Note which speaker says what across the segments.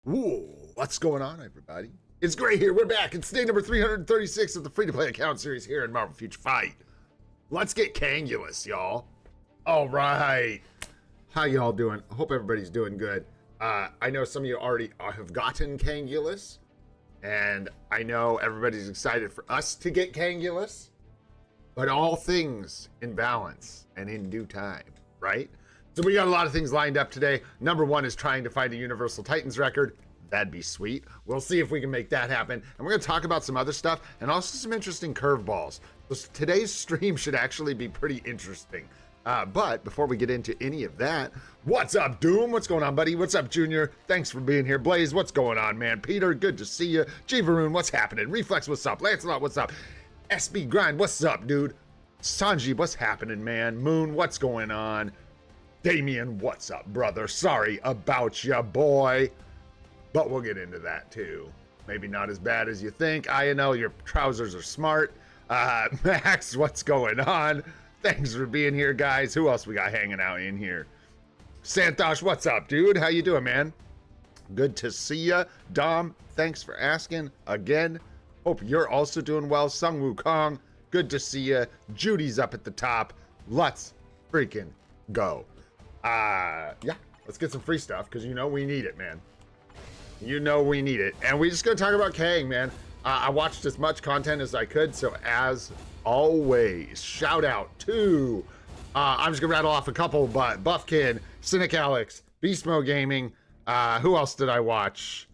Speaker 1: Whoa, what's going on, everybody? It's Gray here. We're back. It's day number 336 of the free-to-play account series here in Marvel Future Fight. Let's get Kangulous, y'all. All right. How y'all doing? I hope everybody's doing good. I know some of you already have gotten Kangulous, and I know everybody's excited for us to get Kangulous, but all things in balance and in due time, right? So we got a lot of things lined up today. Number one is trying to find a Universal Titans record. That'd be sweet. We'll see if we can make that happen. And we're going to talk about some other stuff and also some interesting curveballs. So today's stream should actually be pretty interesting. But before we get into any of that, what's up, Doom? What's going on, buddy? What's up, Junior? Thanks for being here. Blaze, what's going on, man? Peter, good to see you. G Varoon, what's happening? Reflex, what's up? Lancelot, what's up? SB Grind, what's up, dude? Sanji, what's happening, man? Moon, what's going on? Damien, what's up, brother? Sorry about ya, boy. But we'll get into that, too. Maybe not as bad as you think. I know your trousers are smart. Max, what's going on? Thanks for being here, guys. Who else we got hanging out in here? Santosh, what's up, dude? How you doing, man? Good to see ya. Dom, thanks for asking again. Hope you're also doing well. Sung Wukong, good to see ya. Judy's up at the top. Let's freaking go. Yeah, let's get some free stuff because you know we need it, man. You know we need it. And we're just gonna talk about Kang, man. I watched as much content as I could, so as always, shout out to I'm just gonna rattle off a couple, but Buffkin, Cynic Alex, Beast Mode Gaming, who else did I watch?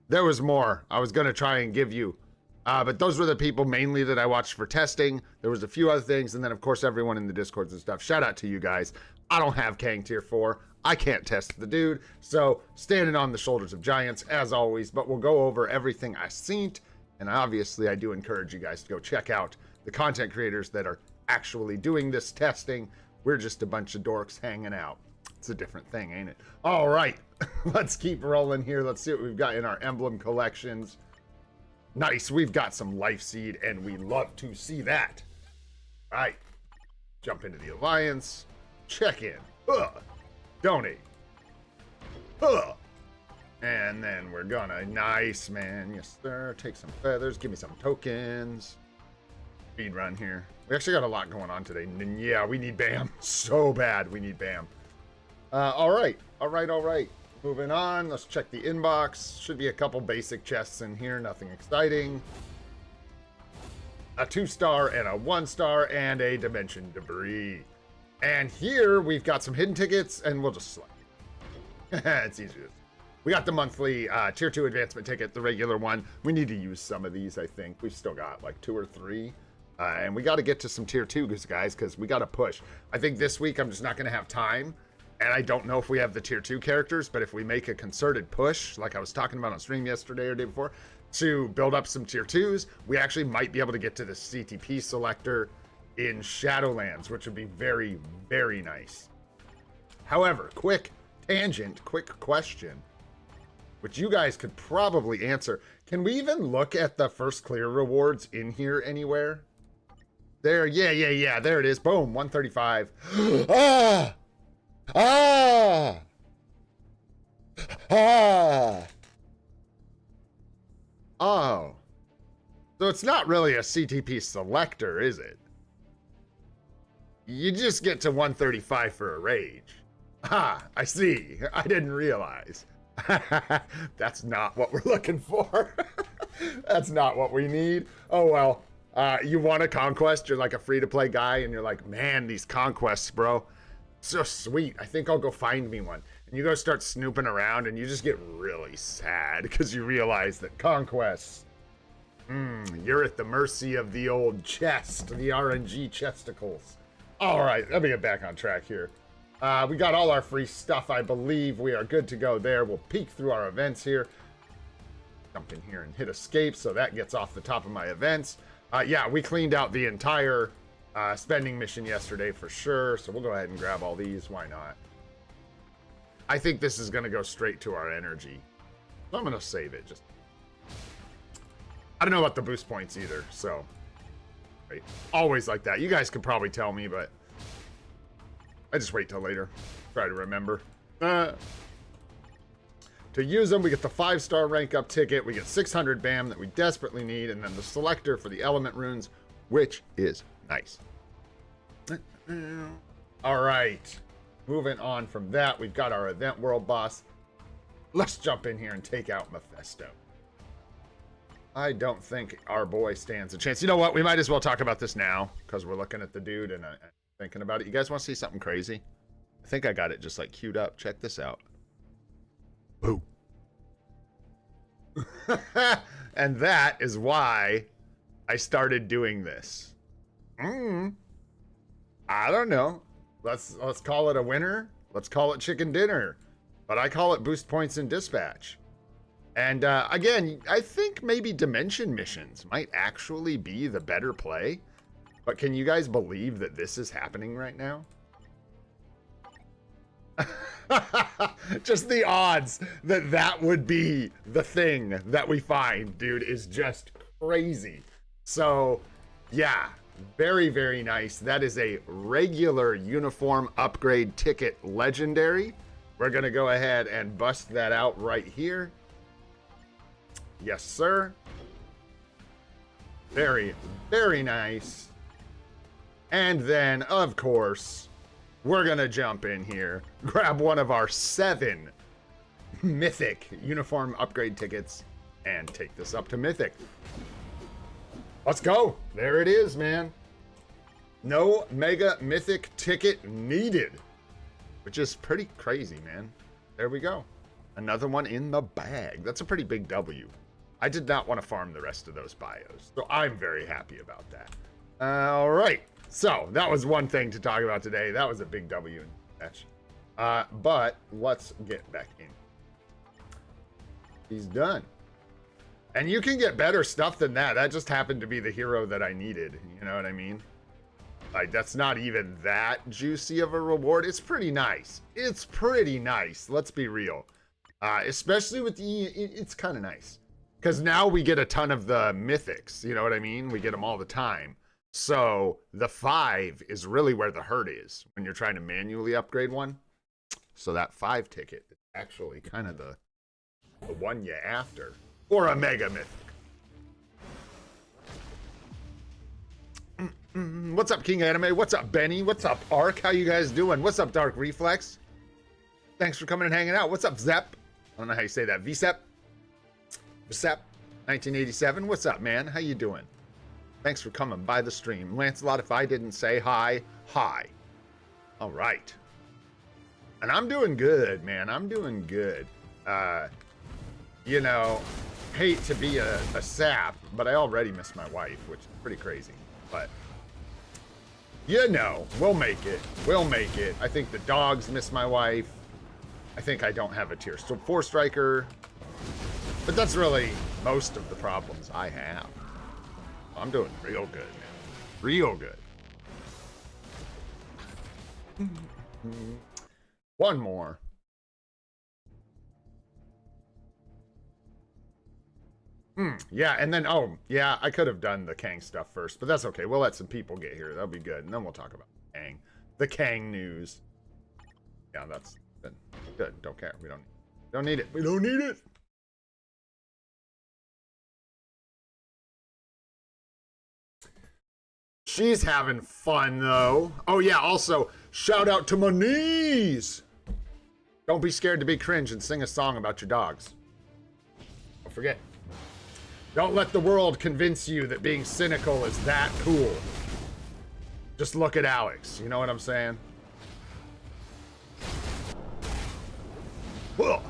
Speaker 1: There was more I was gonna try and give you. But those were the people mainly that I watched for testing. There was a few other things, and then of course everyone in the Discords and stuff. Shout out to you guys. I don't have Kang Tier 4. I can't test the dude. So standing on the shoulders of giants as always, but we'll go over everything I've seen. And obviously I do encourage you guys to go check out the content creators that are actually doing this testing. We're just a bunch of dorks hanging out. It's a different thing, ain't it? All right, let's keep rolling here. Let's see what we've got in our emblem collections. Nice, we've got some Life Seed, and we love to see that. All right, jump into the Alliance, check in, donate, and then we're gonna, nice, man, yes sir, take some feathers, give me some tokens, speed run here. We actually got a lot going on today, and yeah, we need BAM, so bad, we need BAM. All right. Moving on, let's check the inbox. Should be a couple basic chests in here, nothing exciting. A 2-star and a 1-star and a dimension debris. And here we've got some hidden tickets, and we'll just select. It's easier. We got the monthly tier 2 advancement ticket, the regular one. We need to use some of these, I think. We've still got like 2 or 3. And we got to get to some tier 2s, guys, because we got to push. I think this week I'm just not going to have time. And I don't know if we have the tier 2 characters, but if we make a concerted push, like I was talking about on stream yesterday or day before, to build up some tier 2s, we actually might be able to get to the CTP selector in Shadowlands, which would be very, very nice. However, quick tangent, quick question, which you guys could probably answer. Can we even look at the first clear rewards in here anywhere? There, yeah, there it is. Boom, 135. Oh. So it's not really a CTP selector, is it? You just get to 135 for a rage. I see. I didn't realize. That's not what we're looking for. That's not what we need. Oh, well. You want a conquest? You're like a free-to-play guy, and you're like, man, these conquests, bro. So sweet. I think I'll go find me one. And you go start snooping around and you just get really sad because you realize that conquests, you're at the mercy of the old chest, the RNG chesticles. All right, let me get back on track here. We got all our free stuff, I believe. We are good to go there. We'll peek through our events here. Jump in here and hit escape, so that gets off the top of my events. Yeah, we cleaned out the entire spending mission yesterday for sure, so we'll go ahead and grab all these. Why not? I think this is going to go straight to our energy. So I'm going to save it. Just I don't know about the boost points either, so right. Always like that. You guys could probably tell me, but I just wait till later. Try to remember. To use them, we get the 5-star rank up ticket. We get 600 BAM that we desperately need. And then the selector for the element runes, which is nice. All right. Moving on from that, we've got our event world boss. Let's jump in here and take out Mephisto. I don't think our boy stands a chance. You know what? We might as well talk about this now because we're looking at the dude and thinking about it. You guys want to see something crazy? I think I got it just like queued up. Check this out. Boo. And that is why I started doing this. I don't know. Let's call it a winner. Let's call it chicken dinner. But I call it boost points in dispatch. And again, I think maybe dimension missions might actually be the better play. But can you guys believe that this is happening right now? Just the odds that that would be the thing that we find, dude, is just crazy. So, yeah, very, very nice. That is a regular uniform upgrade ticket legendary. We're going to go ahead and bust that out right here. Yes, sir. Very, very nice. And then, of course, we're going to jump in here, grab one of our 7 mythic uniform upgrade tickets, and take this up to mythic. Let's go. There it is, man. No mega mythic ticket needed, which is pretty crazy, man. There we go. Another one in the bag. That's a pretty big W. I did not want to farm the rest of those bios, so I'm very happy about that. All right. So that was one thing to talk about today. That was a big W in the match. But let's get back in. He's done. And you can get better stuff than that. That just happened to be the hero that I needed. You know what I mean? Like, that's not even that juicy of a reward. It's pretty nice. It's pretty nice. Let's be real. Especially with the... It's kind of nice. Because now we get a ton of the mythics. You know what I mean? We get them all the time. So the 5 is really where the hurt is when you're trying to manually upgrade one. So that 5 ticket is actually kind of the one you're after. Or a mega mythic. What's up, King Anime? What's up, Benny? What's up, Ark? How you guys doing? What's up, Dark Reflex? Thanks for coming and hanging out. What's up, Zep? I don't know how you say that. VSEP? VSEP 1987. What's up, man? How you doing? Thanks for coming by the stream. Lancelot, if I didn't say hi, hi. All right. And I'm doing good, man. I'm doing good. You know, hate to be a sap, but I already miss my wife, which is pretty crazy. But, you know, we'll make it. We'll make it. I think the dogs miss my wife. I think I don't have a tier 4 striker. But that's really most of the problems I have. I'm doing real good, man. Real good. One more. Yeah, and then, oh, yeah, I could have done the Kang stuff first, but that's okay. We'll let some people get here. That'll be good, and then we'll talk about Kang. The Kang news. Yeah, that's good. Good. Don't care. We don't need it. We don't need it. She's having fun, though. Oh, yeah, also, shout out to my knees. Don't be scared to be cringe and sing a song about your dogs. Don't forget. Don't let the world convince you that being cynical is that cool. Just look at Alex. You know what I'm saying? Whoa.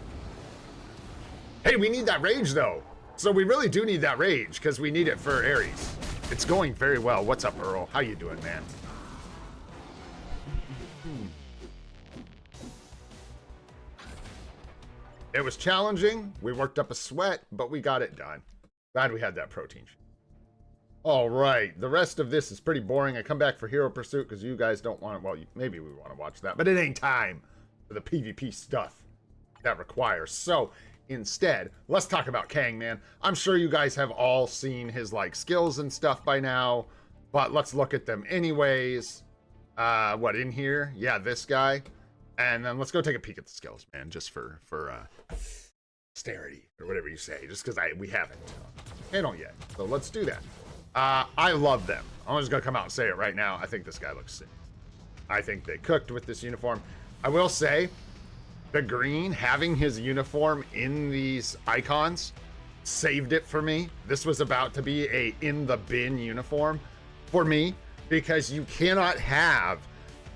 Speaker 1: Hey, we need that rage, though. So we really do need that rage, because we need it for Ares. It's going very well. What's up, Earl? How you doing, man? It was challenging. We worked up a sweat, but we got it done. Glad we had that protein. All right. The rest of this is pretty boring. I come back for Hero Pursuit because you guys don't want to... Well, maybe we want to watch that, but it ain't time for the PvP stuff that requires. So... instead, let's talk about Kang, man. I'm sure you guys have all seen his, like, skills and stuff by now, but let's look at them anyways. What, in here? Yeah, this guy. And then let's go take a peek at the skills, man, just for Posterity, or whatever you say, just because we haven't. Channel yet, so let's do that. I love them. I'm just gonna come out and say it right now. I think this guy looks sick. I think they cooked with this uniform. I will say, the green, having his uniform in these icons, saved it for me. This was about to be a in the bin uniform for me, because you cannot have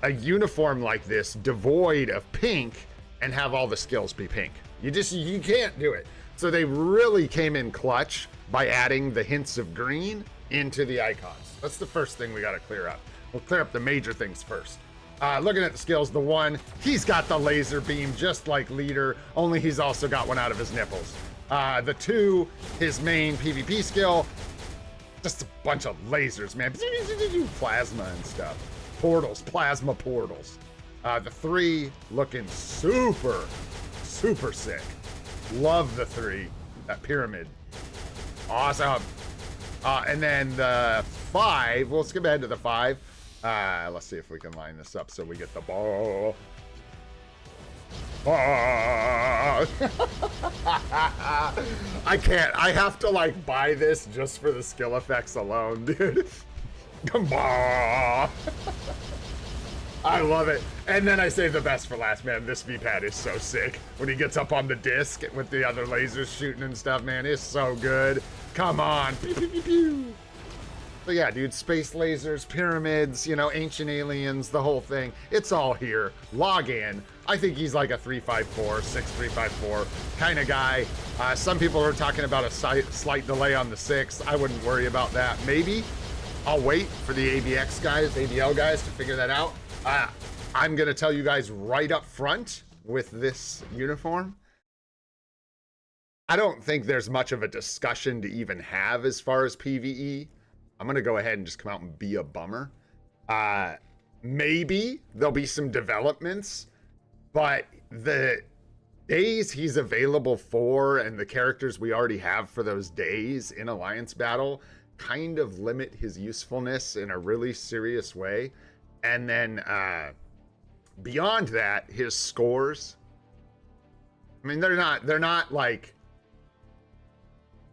Speaker 1: a uniform like this devoid of pink and have all the skills be pink. You can't do it. So they really came in clutch by adding the hints of green into the icons. That's the first thing we got to clear up. We'll clear up the major things first. Looking at the skills, the 1, he's got the laser beam just like Leader, only he's also got one out of his nipples. The 2, his main PvP skill, just a bunch of lasers, man. Plasma and stuff. Portals, plasma portals. The 3, looking super sick. Love the 3, that pyramid. Awesome. And then the 5, we'll skip ahead to the 5. Let's see if we can line this up so we get the ball. I can't. I have to like buy this just for the skill effects alone, dude. Come on. I love it. And then I save the best for last, man. This V-pad is so sick. When he gets up on the disc with the other lasers shooting and stuff, man, it's so good. Come on. Pew, pew, pew, pew. So yeah, dude, space lasers, pyramids, you know, ancient aliens, the whole thing. It's all here. Log in. I think he's like a 354, 6354 kind of guy. Some people are talking about a slight delay on the 6. I wouldn't worry about that. Maybe I'll wait for the ABX guys, ABL guys to figure that out. I'm going to tell you guys right up front with this uniform, I don't think there's much of a discussion to even have as far as PvE. I'm going to go ahead and just come out and be a bummer. Maybe there'll be some developments, but the days he's available for and the characters we already have for those days in Alliance Battle kind of limit his usefulness in a really serious way. And then beyond that, his scores, I mean, they're not like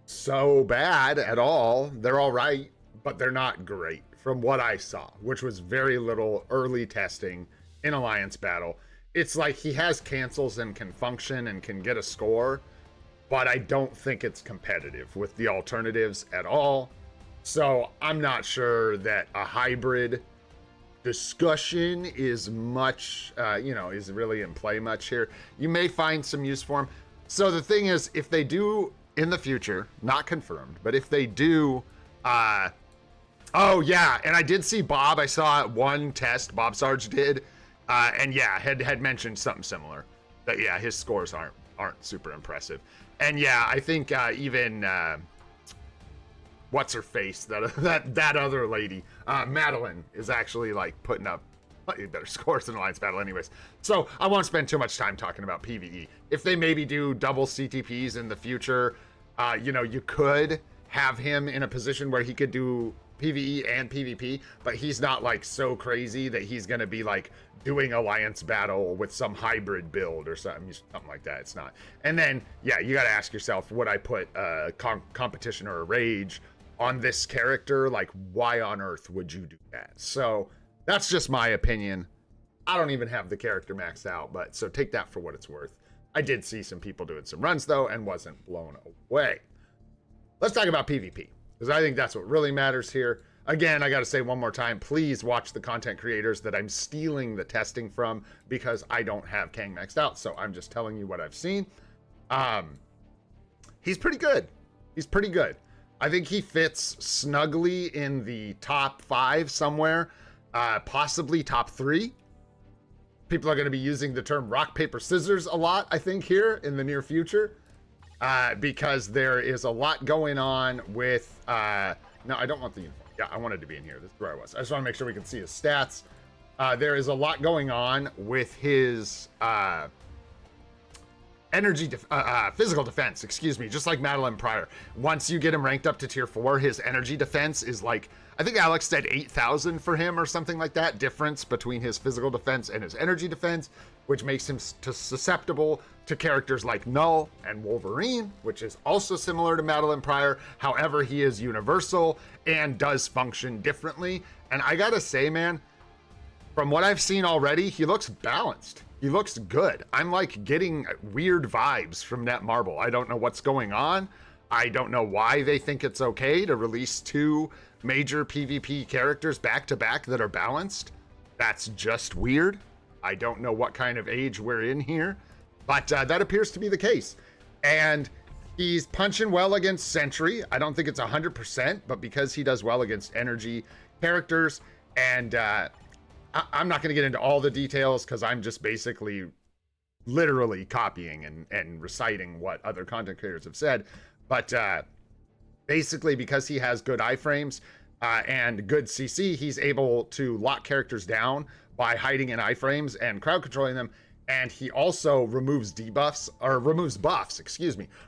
Speaker 1: so bad at all. They're all right, but they're not great from what I saw, which was very little early testing in Alliance Battle. It's like he has cancels and can function and can get a score, but I don't think it's competitive with the alternatives at all. So I'm not sure that a hybrid discussion is much, is really in play much here. You may find some use for him. So the thing is, if they do in the future, not confirmed, but if they do, oh yeah, and I did see Bob, I saw one test Bob Sarge did, and yeah, had mentioned something similar. But yeah, his scores aren't super impressive. And yeah, I think even what's her face, that other lady, Madeline, is actually like putting up slightly better scores in Alliance Battle anyways. So I won't spend too much time talking about PvE. If they maybe do double CTPs in the future, you could have him in a position where he could do PvE and PvP, but he's not like so crazy that he's going to be like doing Alliance Battle with some hybrid build or something like that. It's not. And then, yeah, you got to ask yourself, would I put a competition or a rage on this character? Like, why on earth would you do that? So that's just my opinion. I don't even have the character maxed out, but so take that for what it's worth. I did see some people doing some runs though and wasn't blown away. Let's talk about PvP, because I think that's what really matters here. Again, I got to say one more time, please watch the content creators that I'm stealing the testing from, because I don't have Kang maxed out. So I'm just telling you what I've seen. He's pretty good. He's pretty good. I think he fits snugly in the top 5 somewhere, possibly top 3. People are going to be using the term rock, paper, scissors a lot, I think, here in the near future, because there is a lot going on with, no, I don't want the uniform. Yeah, I wanted to be in here. This is where I was. I just want to make sure we can see his stats. There is a lot going on with his physical defense, excuse me, just like Madeline Pryor. Once you get him ranked up to tier 4, his energy defense is like, I think Alex said 8,000 for him or something like that, difference between his physical defense and his energy defense, which makes him susceptible to characters like Null and Wolverine, which is also similar to Madeline Pryor. However, he is universal and does function differently. And I gotta say, man, from what I've seen already, he looks balanced. He looks good. I'm like getting weird vibes from Netmarble. I don't know what's going on. I don't know why they think it's okay to release 2 major PvP characters back to back that are balanced. That's just weird. I don't know what kind of age we're in here. But that appears to be the case. And he's punching well against Sentry. I don't think it's 100%, but because he does well against energy characters, and I'm not going to get into all the details because I'm just basically literally copying and reciting what other content creators have said. But basically, because he has good iframes and good CC, he's able to lock characters down by hiding in iframes and crowd controlling them. And he also removes debuffs, or removes buffs,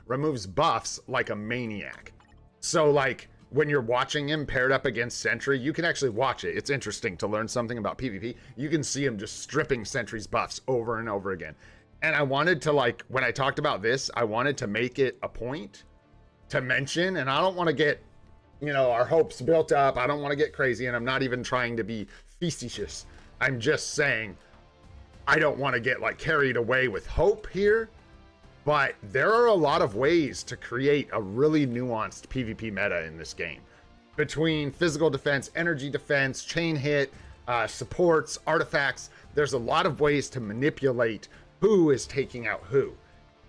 Speaker 1: removes buffs like a maniac. So like when you're watching him paired up against Sentry, you can actually watch it. It's interesting to learn something about PvP. You can see him just stripping Sentry's buffs over and over again. And I wanted to, like, when I talked about this, I wanted to make it a point to mention, and I don't want to get, you know, our hopes built up. I don't want to get crazy, and I'm not even trying to be facetious. I'm just saying, I don't want to get like carried away with hope here, but there are a lot of ways to create a really nuanced PvP meta in this game. Between physical defense, energy defense, chain hit, supports, artifacts, there's a lot of ways to manipulate who is taking out who.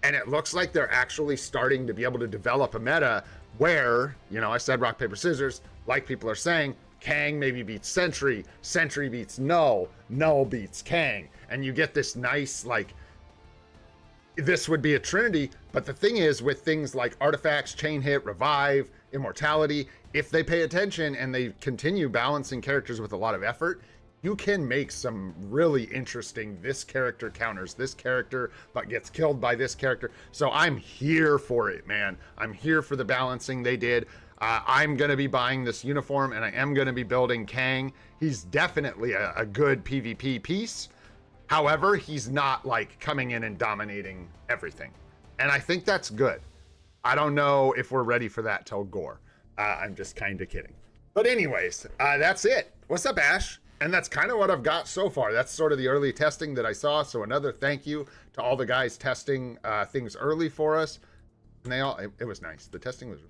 Speaker 1: And it looks like they're actually starting to be able to develop a meta where, you know, I said rock, paper, scissors, like people are saying, Kang maybe beats Sentry, Sentry beats Null, Null beats Kang. And you get this nice, like, this would be a trinity. But the thing is, with things like artifacts, chain hit, revive, immortality, if they pay attention and they continue balancing characters with a lot of effort, you can make some really interesting, this character counters this character, but gets killed by this character. So I'm here for it, man. I'm here for the balancing they did. I'm going to be buying this uniform, and I am going to be building Kang. He's definitely a good PvP piece. However, he's not like coming in and dominating everything. And I think that's good. I don't know if we're ready for that till Gore. I'm just kind of kidding. But anyways, that's it. What's up, Ash? And that's kind of what I've got so far. That's sort of the early testing that I saw. So another thank you to all the guys testing things early for us. And they all, it was nice. The testing was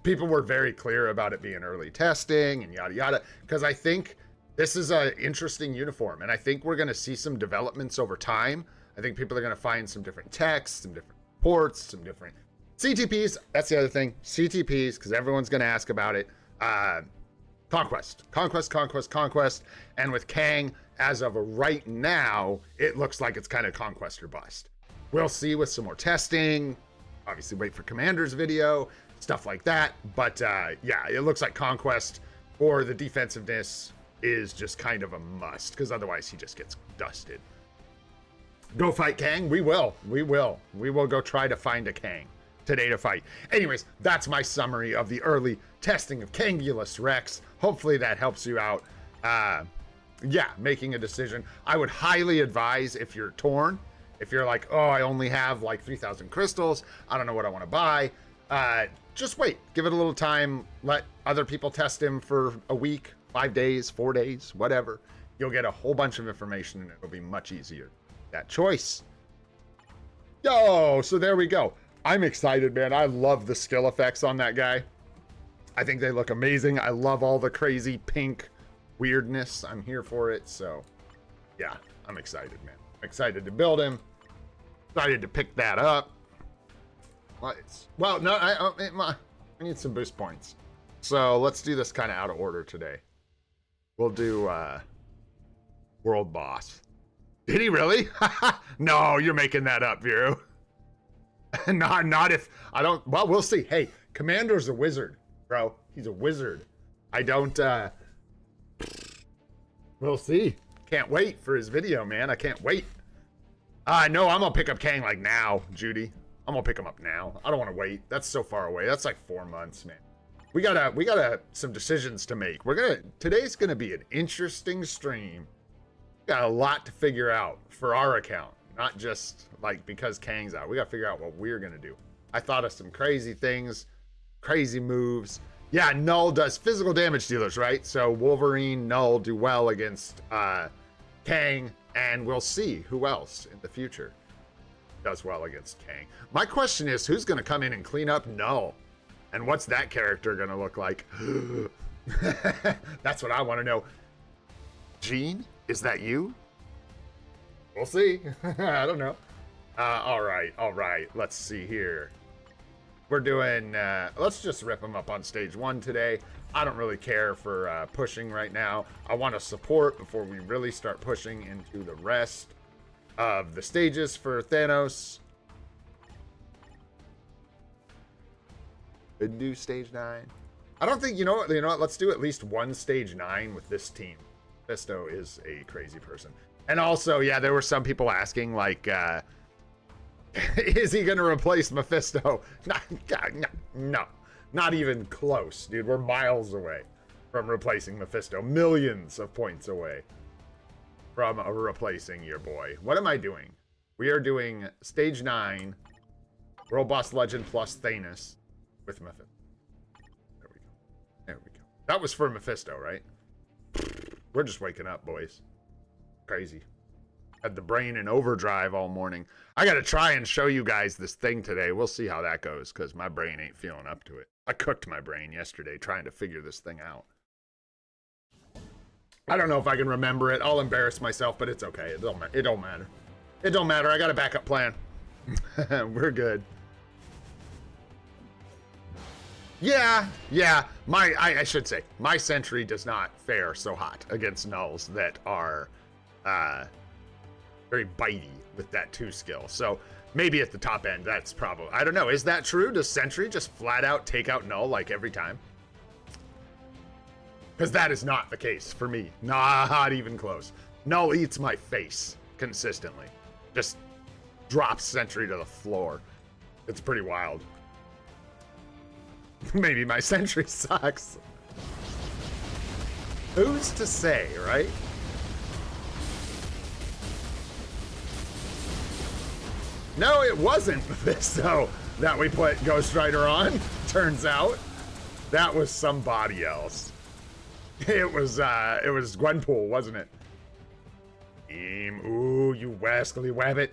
Speaker 1: people were very clear about it being early testing and yada yada, because I think this is an interesting uniform, and I think we're going to see some developments over time. I think people are going to find some different texts, some different ports, some different CTPs. That's the other thing, CTPs, because everyone's going to ask about it. Conquest, and with Kang, as of right now, it looks like it's kind of conquest or bust. We'll see with some more testing. Obviously, wait for Commander's video, stuff like that. But yeah, it looks like conquest or the defensiveness is just kind of a must, because otherwise he just gets dusted. Go fight Kang. We will go try to find a Kang today to fight. Anyways, that's my summary of the early testing of Kangulous Rex. Hopefully that helps you out. Yeah, making a decision. I would highly advise, if you're torn, if you're like, oh, I only have like 3,000 crystals, I don't know what I want to buy, just wait, give it a little time, let other people test him for a week, 5 days, 4 days, whatever. You'll get a whole bunch of information and it'll be much easier. That choice. Yo, so there we go. I'm excited, man. I love the skill effects on that guy. I think they look amazing. I love all the crazy pink weirdness. I'm here for it. So yeah, I'm excited, man. I'm excited to build him. Excited to pick that up. Well, no, I need some boost points. So let's do this kind of out of order today. We'll do World Boss. Did he really? No, you're making that up, Vero. Not if I don't. Well, we'll see. Hey, Commander's a wizard, bro. He's a wizard. I don't. We'll see. Can't wait for his video, man. I can't wait. No, I'm gonna pick up Kang like now, Judy. I'm gonna pick him up now. I don't want to wait. That's so far away. That's like 4 months, man. We gotta some decisions to make. Today's gonna be an interesting stream. Got a lot to figure out for our account. not just like because Kang's out. We gotta figure out what we're gonna do. I thought of some crazy things, crazy moves. Yeah, Null does physical damage dealers, right? So Wolverine, Null do well against Kang, and we'll see who else in the future does well against Kang. My question is, who's gonna come in and clean up Null? And what's that character gonna look like? That's what I want to know. Gene, is that you? We'll see. I don't know. All right. Let's see here. We're doing, let's just rip them up on stage 1 today. I don't really care for pushing right now. I want to support before we really start pushing into the rest of the stages for Thanos. Could do stage 9. I don't think, you know what, let's do at least one stage 9 with this team. Mephisto is a crazy person. And also, yeah, there were some people asking, like, is he going to replace Mephisto? No, not even close, dude. We're miles away from replacing Mephisto. Millions of points away from replacing your boy. What am I doing? We are doing stage 9, World Boss Legend plus Thanos with Mephisto. There we go. That was for Mephisto, right? We're just waking up, boys. Crazy. Had the brain in overdrive all morning. I gotta try and show you guys this thing today. We'll see how that goes, because my brain ain't feeling up to it. I cooked my brain yesterday trying to figure this thing out. I don't know if I can remember it. I'll embarrass myself, but it's okay. It don't matter. It don't matter. I got a backup plan. We're good. Yeah. I should say, my Sentry does not fare so hot against Nulls that are very bitey with that 2 skill. So maybe at the top end, that's probably, I don't know. Is that true? Does Sentry just flat out take out Null like every time? Because that is not the case for me. Not even close. Null eats my face consistently. Just drops Sentry to the floor. It's pretty wild. Maybe my Sentry sucks. Who's to say, right? No, it wasn't Mephisto that we put Ghost Rider on. Turns out that was somebody else. It was Gwenpool, wasn't it? Ooh, you wascally wabbit.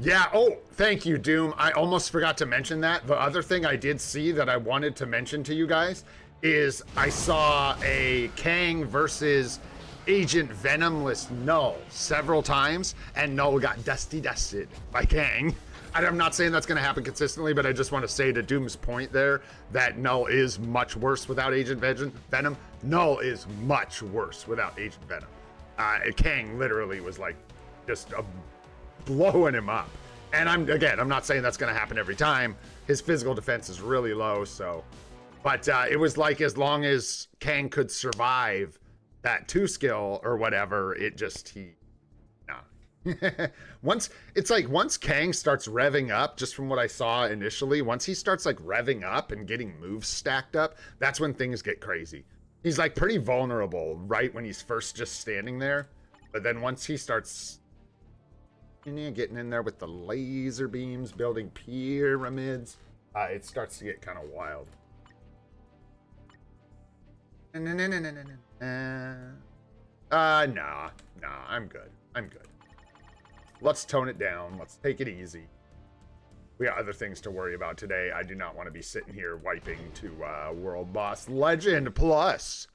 Speaker 1: Yeah, oh, thank you, Doom. I almost forgot to mention that. The other thing I did see that I wanted to mention to you guys is I saw a Kang versus Agent Venomless Null several times, and Null got dusted by Kang. I'm not saying that's going to happen consistently, but I just want to say to Doom's point there that Null is much worse without Agent Venom. Null is much worse without Agent Venom. Kang literally was like just blowing him up. And I'm not saying that's going to happen every time. His physical defense is really low, so. But it was like as long as Kang could survive that 2 skill or whatever, it just, once Kang starts revving up, just from what I saw initially, once he starts like revving up and getting moves stacked up, that's when things get crazy. He's like pretty vulnerable right when he's first just standing there. But then once he starts getting in there with the laser beams, building pyramids, it starts to get kind of wild. Nah, I'm good. Let's tone it down. Let's take it easy. We got other things to worry about today. I do not want to be sitting here wiping to World Boss Legend Plus.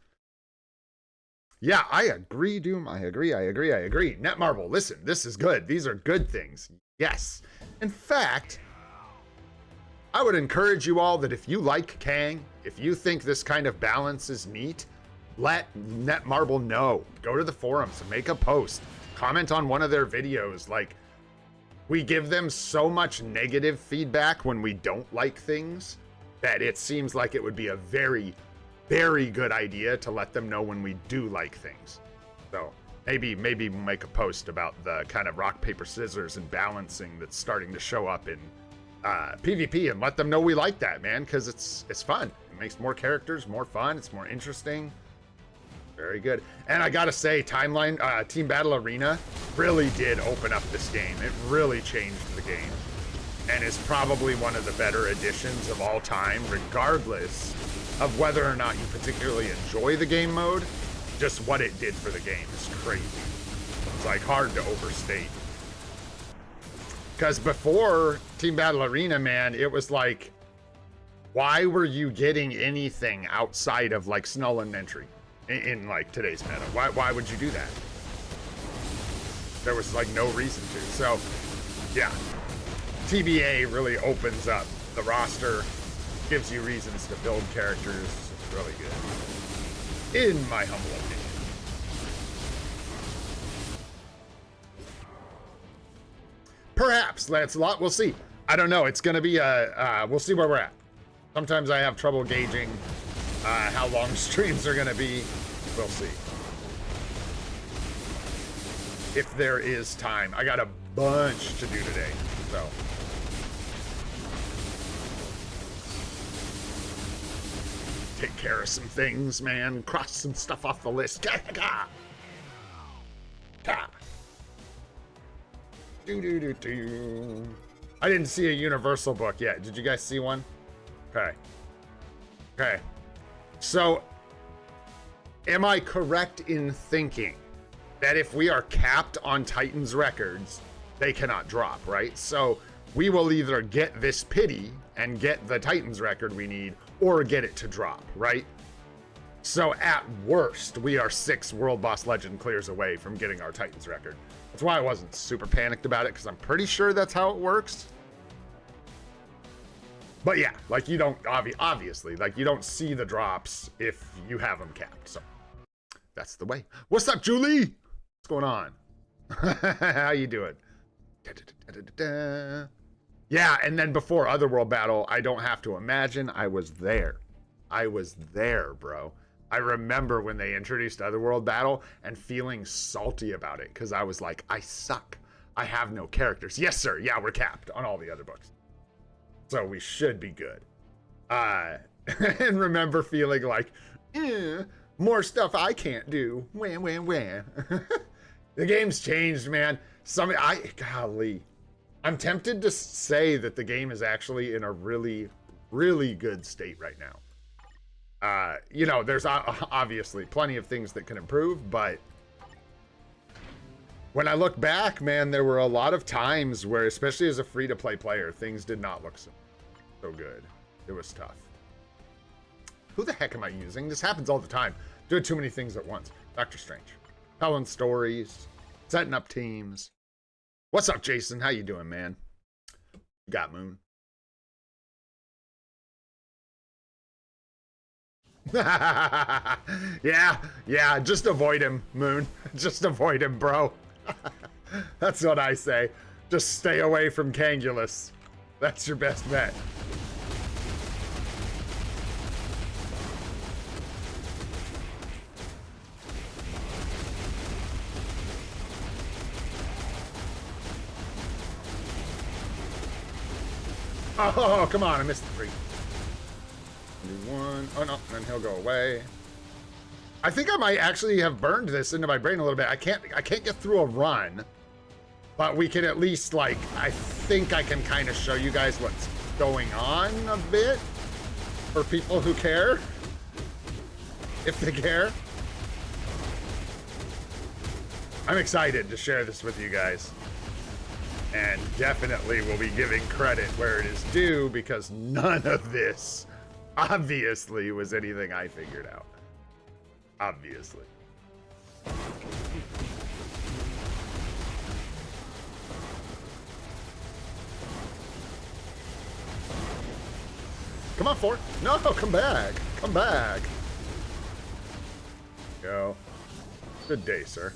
Speaker 1: Yeah, I agree, Doom. I agree. Netmarble, listen, this is good. These are good things. Yes. In fact, I would encourage you all that if you like Kang, if you think this kind of balance is neat, let Netmarble know. Go to the forums, make a post, comment on one of their videos. Like, we give them so much negative feedback when we don't like things that it seems like it would be a very, very good idea to let them know when we do like things. So maybe we'll make a post about the kind of rock, paper, scissors and balancing that's starting to show up in PvP, and let them know we like that, man, because it's fun. It makes more characters more fun. It's more interesting. Very good. And I gotta say, Team Battle Arena really did open up this game. It really changed the game, and is probably one of the better additions of all time, regardless of whether or not you particularly enjoy the game mode. Just what it did for the game is crazy. It's like hard to overstate. Because before Team Battle Arena, man, it was like, why were you getting anything outside of like Snull and Entry in like today's meta? Why would you do that? There was like no reason to. So yeah, TBA really opens up the roster, gives you reasons to build characters. It's really good, in my humble opinion. Perhaps, Lancelot, we'll see. I don't know. It's gonna be we'll see where we're at. Sometimes I have trouble gauging how long streams are gonna be. We'll see. If there is time. I got a bunch to do today, so. Take care of some things, man. Cross some stuff off the list. I didn't see a universal book yet. Did you guys see one? Okay. Okay. So, am I correct in thinking that if we are capped on Titans records, they cannot drop, right? So, we will either get this pity and get the Titans record we need, or get it to drop, right? So, at worst, we are 6 World Boss Legend clears away from getting our Titans record. That's why I wasn't super panicked about it, because I'm pretty sure that's how it works. But yeah, like you don't, obviously, like you don't see the drops if you have them capped. So that's the way. What's up, Julie? What's going on? How you doing? Yeah, and then before Otherworld Battle, I don't have to imagine, I was there. I was there, bro. I remember when they introduced Otherworld Battle and feeling salty about it, because I was like, I suck. I have no characters. Yes, sir. Yeah, we're capped on all the other books. So we should be good. And remember feeling like, more stuff I can't do. Wah, wah, wah. The game's changed, man. Golly. I'm tempted to say that the game is actually in a really, really good state right now. You know, there's obviously plenty of things that can improve, but when I look back, man, there were a lot of times where, especially as a free-to-play player, things did not look so good. It was tough. Who the heck am I using? This happens all the time. Doing too many things at once. Doctor Strange. Telling stories. Setting up teams. What's up, Jason? How you doing, man? You got Moon. yeah, just avoid him, Moon. Just avoid him, bro. That's what I say. Just stay away from Kangulous. That's your best bet. Oh, come on, I missed the 3. Do 1. Oh, no, then he'll go away. I think I might actually have burned this into my brain a little bit. I can't get through a run, but we can at least, like, I think I can kind of show you guys what's going on a bit for people who care, if they care. I'm excited to share this with you guys, and definitely will be giving credit where it is due, because none of this obviously was anything I figured out. Obviously. Come on, Fort. No, come back. Come back. Go. Good day, sir.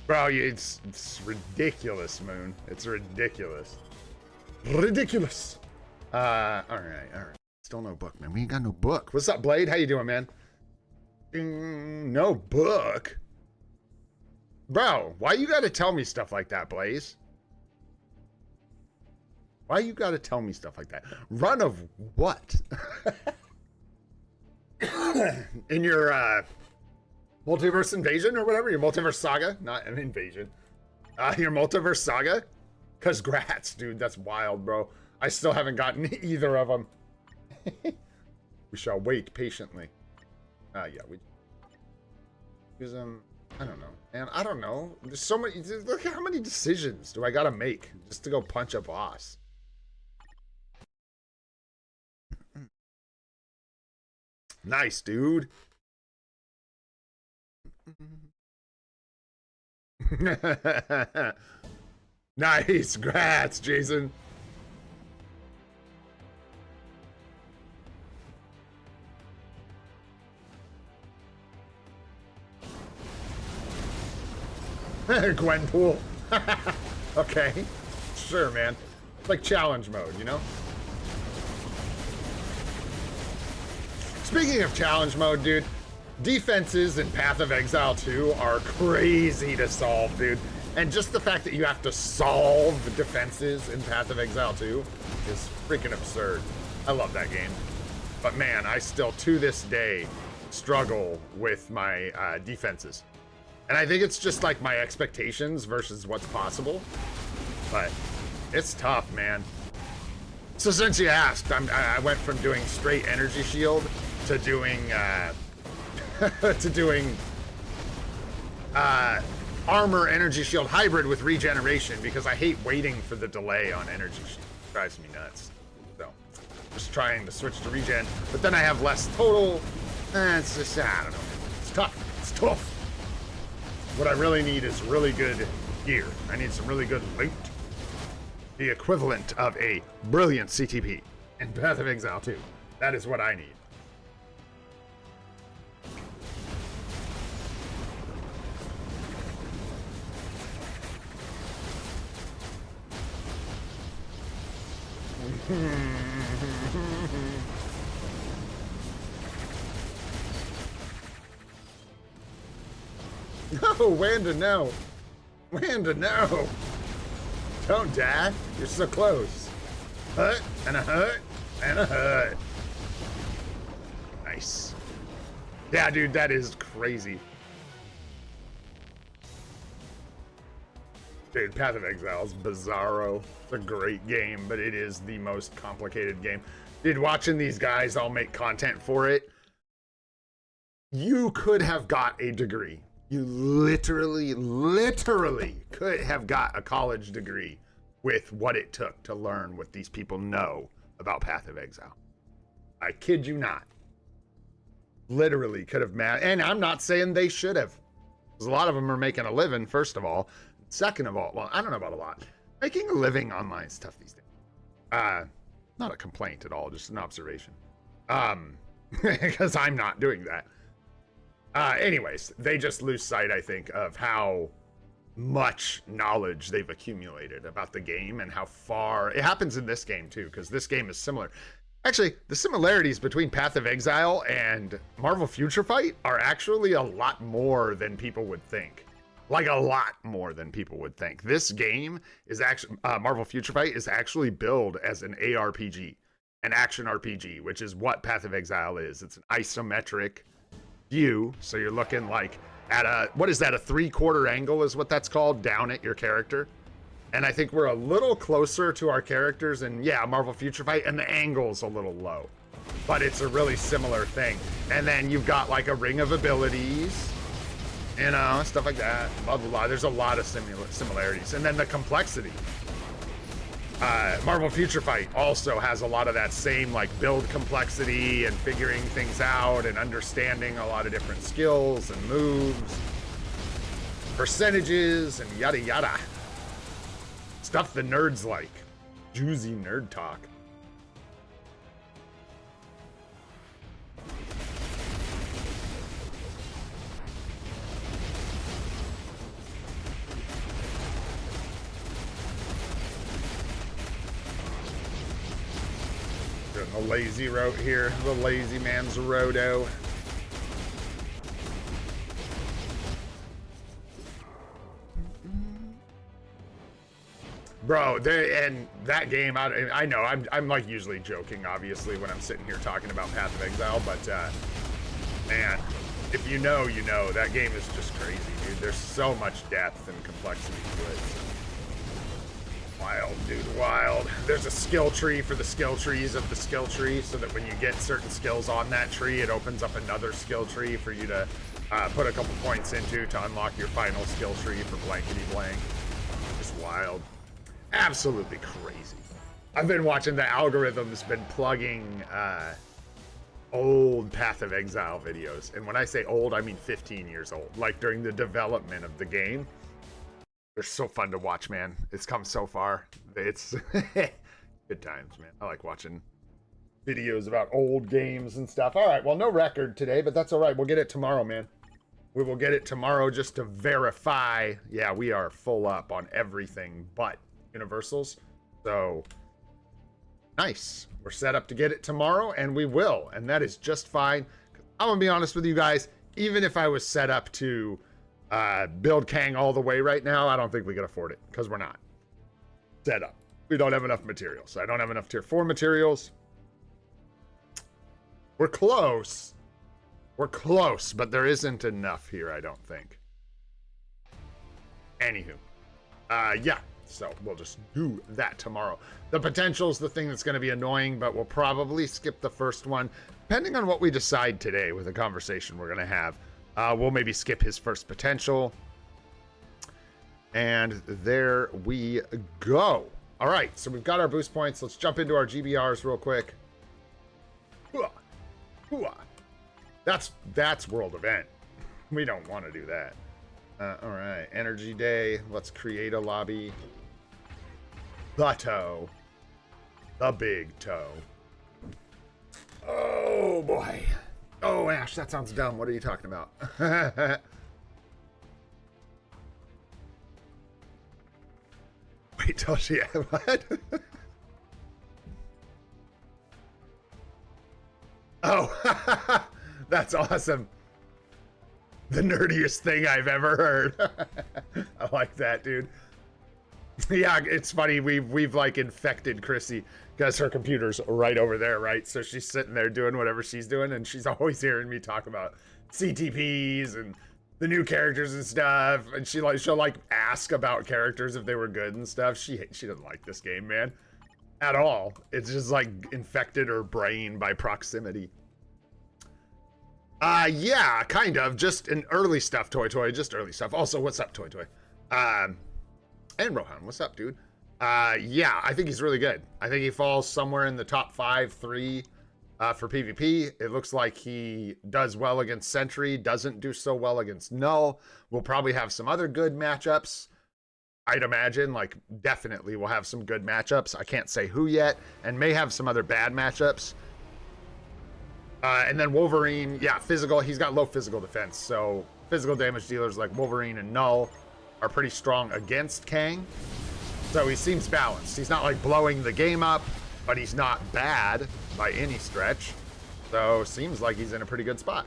Speaker 1: Bro, it's ridiculous, Moon. It's ridiculous. Ridiculous. All right. Still no book, man. We ain't got no book. What's up, Blade? How you doing, man? No book? Bro, why you gotta tell me stuff like that, Blaze? Why you gotta tell me stuff like that? Run of what? In your multiverse invasion or whatever? Your multiverse saga? Not an invasion. Your multiverse saga? Cause grats, dude. That's wild, bro. I still haven't gotten either of them. We shall wait patiently. Yeah, we use them. I don't know, man. I don't know. There's so many. Look at how many decisions do I gotta make just to go punch a boss. Nice, dude. Nice, grats, Jason. Gwenpool. Okay. Sure, man. It's like challenge mode, you know? Speaking of challenge mode, dude, defenses in Path of Exile 2 are crazy to solve, dude. And just the fact that you have to solve defenses in Path of Exile 2 is freaking absurd. I love that game. But man, I still, to this day, struggle with my defenses. And I think it's just like my expectations versus what's possible. But it's tough, man. So since you asked, I went from doing straight energy shield to doing armor energy shield hybrid with regeneration because I hate waiting for the delay on energy shield. It drives me nuts. So just trying to switch to regen, but then I have less total. It's just, I don't know. It's tough. It's tough. What I really need is really good gear. I need some really good loot. The equivalent of a brilliant CTP in Path of Exile 2. That is what I need. No, Wanda, no. Wanda, no. Don't die. You're so close. Hut, and a hut, and a hut. Nice. Yeah, dude, that is crazy. Dude, Path of Exile is bizarro. It's a great game, but it is the most complicated game. Dude, watching these guys all make content for it, you could have got a degree. You literally could have got a college degree with what it took to learn what these people know about Path of Exile. I kid you not. Literally could have and I'm not saying they should have. Because a lot of them are making a living, first of all. Second of all, well, I don't know about a lot. Making a living online is tough these days. Not a complaint at all, just an observation. Because I'm not doing that. Anyways, they just lose sight, I think, of how much knowledge they've accumulated about the game and how far it happens in this game too, because this game is similar. Actually, the similarities between Path of Exile and Marvel Future Fight are actually a lot more than people would think. Like a lot more than people would think. This game is actually, Marvel Future Fight is actually billed as an ARPG, an action RPG, which is what Path of Exile is. It's an isometric view, so you're looking like at a, what is that, a 3/4 angle is what that's called, down at your character. And I think we're a little closer to our characters in, yeah, Marvel Future Fight, and the angle's a little low. But it's a really similar thing. And then you've got like a ring of abilities, you know, stuff like that, blah, blah, blah. There's a lot of similarities. And then the complexity. Marvel Future Fight also has a lot of that same like build complexity and figuring things out and understanding a lot of different skills and moves, percentages and yada yada. Stuff the nerds like. Juicy nerd talk. A lazy road here. The lazy man's roto. Bro, and that game, I know, I'm like usually joking, obviously, when I'm sitting here talking about Path of Exile, but, man, if you know, you know. That game is just crazy, dude. There's so much depth and complexity to it. Wild, dude, wild. There's a skill tree for the skill trees of the skill tree, so that when you get certain skills on that tree, it opens up another skill tree for you to put a couple points into to unlock your final skill tree for blankety blank. Just wild. Absolutely crazy. I've been watching the algorithms, been plugging old Path of Exile videos. And when I say old, I mean 15 years old. Like during the development of the game. They're so fun to watch, man. It's come so far. It's good times, man. I like watching videos about old games and stuff. All right, well, no record today, but that's all right. We'll get it tomorrow, man. We will get it tomorrow just to verify. Yeah, we are full up on everything but universals. So nice. We're set up to get it tomorrow, and we will. And that is just fine. I'm going to be honest with you guys. Even if I was set up to build Kang all the way right now, I don't think we could afford it because we're not set up. We don't have enough materials. I don't have enough tier 4 materials. We're close. We're close, but there isn't enough here, I don't think. Anywho. Yeah. So we'll just do that tomorrow. The potential's the thing that's going to be annoying, but we'll probably skip the first one. Depending on what we decide today with the conversation we're going to have. We'll maybe skip his first potential. And there we go. All right, so we've got our boost points. Let's jump into our GBRs real quick. That's world event. We don't want to do that. All right, energy day. Let's create a lobby. The toe. The big toe. Oh, boy. Oh, Ash, that sounds dumb. What are you talking about? Wait till she... What? Oh, that's awesome. The nerdiest thing I've ever heard. I like that, dude. Yeah, it's funny. We've like infected Chrissy because her computer's right over there, right? So she's sitting there doing whatever she's doing, and she's always hearing me talk about CTPs and the new characters and stuff. And she'll like ask about characters if they were good and stuff. She doesn't like this game, man, at all. It's just like infected her brain by proximity. Yeah, kind of. Just an early stuff, Toy. Just early stuff. Also, what's up, Toy? And Rohan, what's up, dude? Yeah, I think he's really good. I think he falls somewhere in the top 5-3 for PvP. It looks like he does well against Sentry, doesn't do so well against Null. We'll probably have some other good matchups. I'd imagine, like, definitely we'll have some good matchups. I can't say who yet, and may have some other bad matchups. And then Wolverine, yeah, physical. He's got low physical defense, so physical damage dealers like Wolverine and Null are pretty strong against Kang. So he seems balanced. He's not like blowing the game up, but he's not bad by any stretch. So seems like he's in a pretty good spot.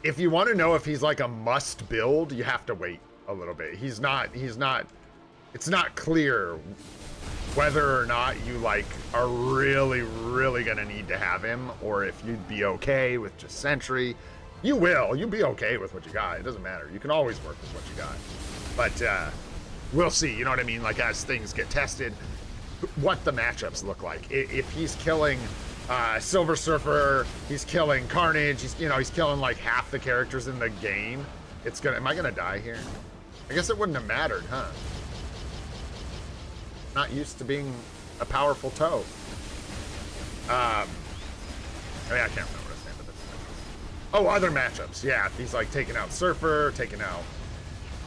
Speaker 1: If you want to know if he's like a must build, you have to wait a little bit. It's not clear whether or not you like are really gonna need to have him, or if you'd be okay with just Sentry. You'll be okay with what you got. It doesn't matter. You can always work with what you got. But we'll see, you know what I mean? Like as things get tested, what the matchups look like. If he's killing Silver Surfer, he's killing Carnage, he's killing like half the characters in the game. Am I gonna die here? I guess it wouldn't have mattered, huh? Not used to being a powerful toe. I mean, I can't remember what his name is. Oh, other matchups. Yeah, if he's like taking out Surfer, taking out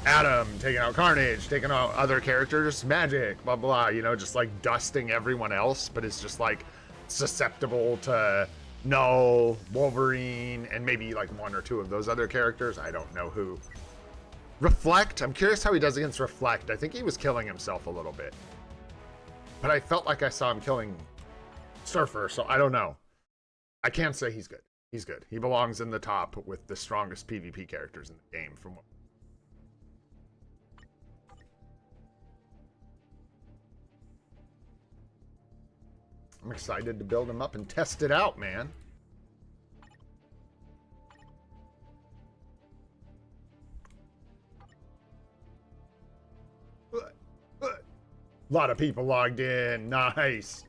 Speaker 1: Adam, taking out Carnage, taking out other characters, Magic, blah, blah, just like dusting everyone else, but it's just like susceptible to Null, Wolverine, and maybe like one or two of those other characters. I don't know who. Reflect. I'm curious how he does against Reflect. I think he was killing himself a little bit. But I felt like I saw him killing Surfer, so I don't know. I can't say he's good. He's good. He belongs in the top with the strongest PvP characters in the game. From what... I'm excited to build him up and test it out, man. A lot of people logged in. Nice.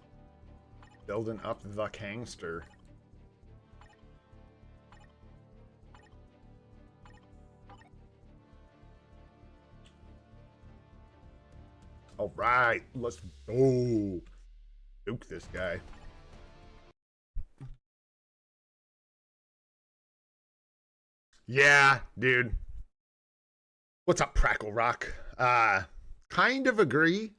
Speaker 1: Building up the Kangster. All right, let's go. Duke this guy. Yeah, dude. What's up, Prackle Rock? Kind of agree.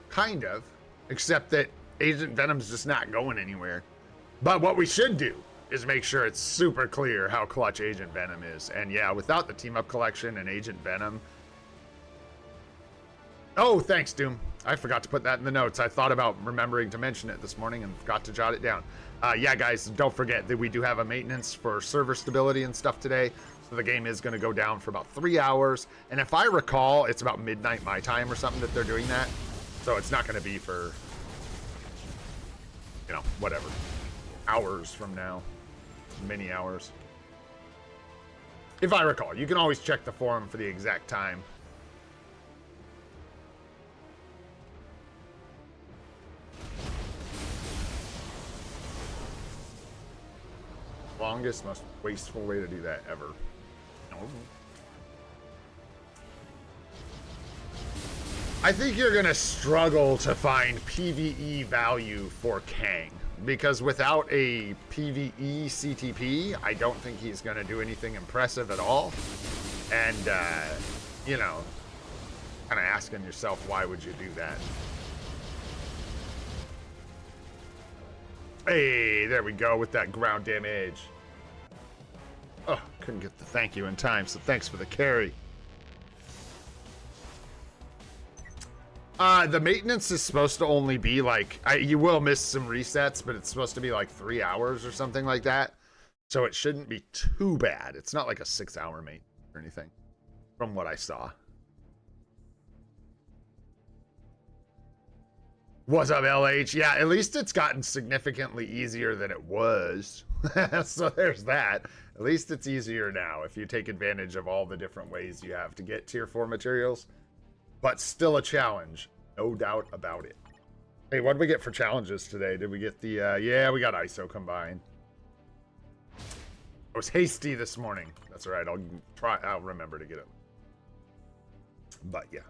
Speaker 1: Kind of. Except that Agent Venom's just not going anywhere. But what we should do is make sure it's super clear how clutch Agent Venom is. And yeah, without the Team Up Collection and Agent Venom... Oh, thanks, Doom. I forgot to put that in the notes. I thought about remembering to mention it this morning and forgot to jot it down. Yeah, guys, don't forget that we do have a maintenance for server stability and stuff today. So the game is going to go down for about 3 hours. And if I recall, it's about midnight my time or something that they're doing that. So it's not going to be for, you know, whatever. Hours from now. Many hours. If I recall. You can always check the forum for the exact time. Longest, most wasteful way to do that ever. No. I think you're gonna struggle to find PvE value for Kang, because without a PvE CTP, I don't think he's gonna do anything impressive at all. And you know, kind of asking yourself, why would you do that? Hey, there we go with that ground damage. Oh, couldn't get the thank you in time, so thanks for the carry. The maintenance is supposed to only be like, you will miss some resets, but it's supposed to be like 3 hours or something like that. So it shouldn't be too bad. It's not like a 6-hour maintenance or anything, from what I saw. What's up, LH? Yeah, at least it's gotten significantly easier than it was. So there's that. At least it's easier now if you take advantage of all the different ways you have to get tier 4 materials. But still a challenge, no doubt about it. Hey, what did we get for challenges today? Did we get the, yeah, we got ISO combined. I was hasty this morning. That's all right, I'll remember to get it. But yeah.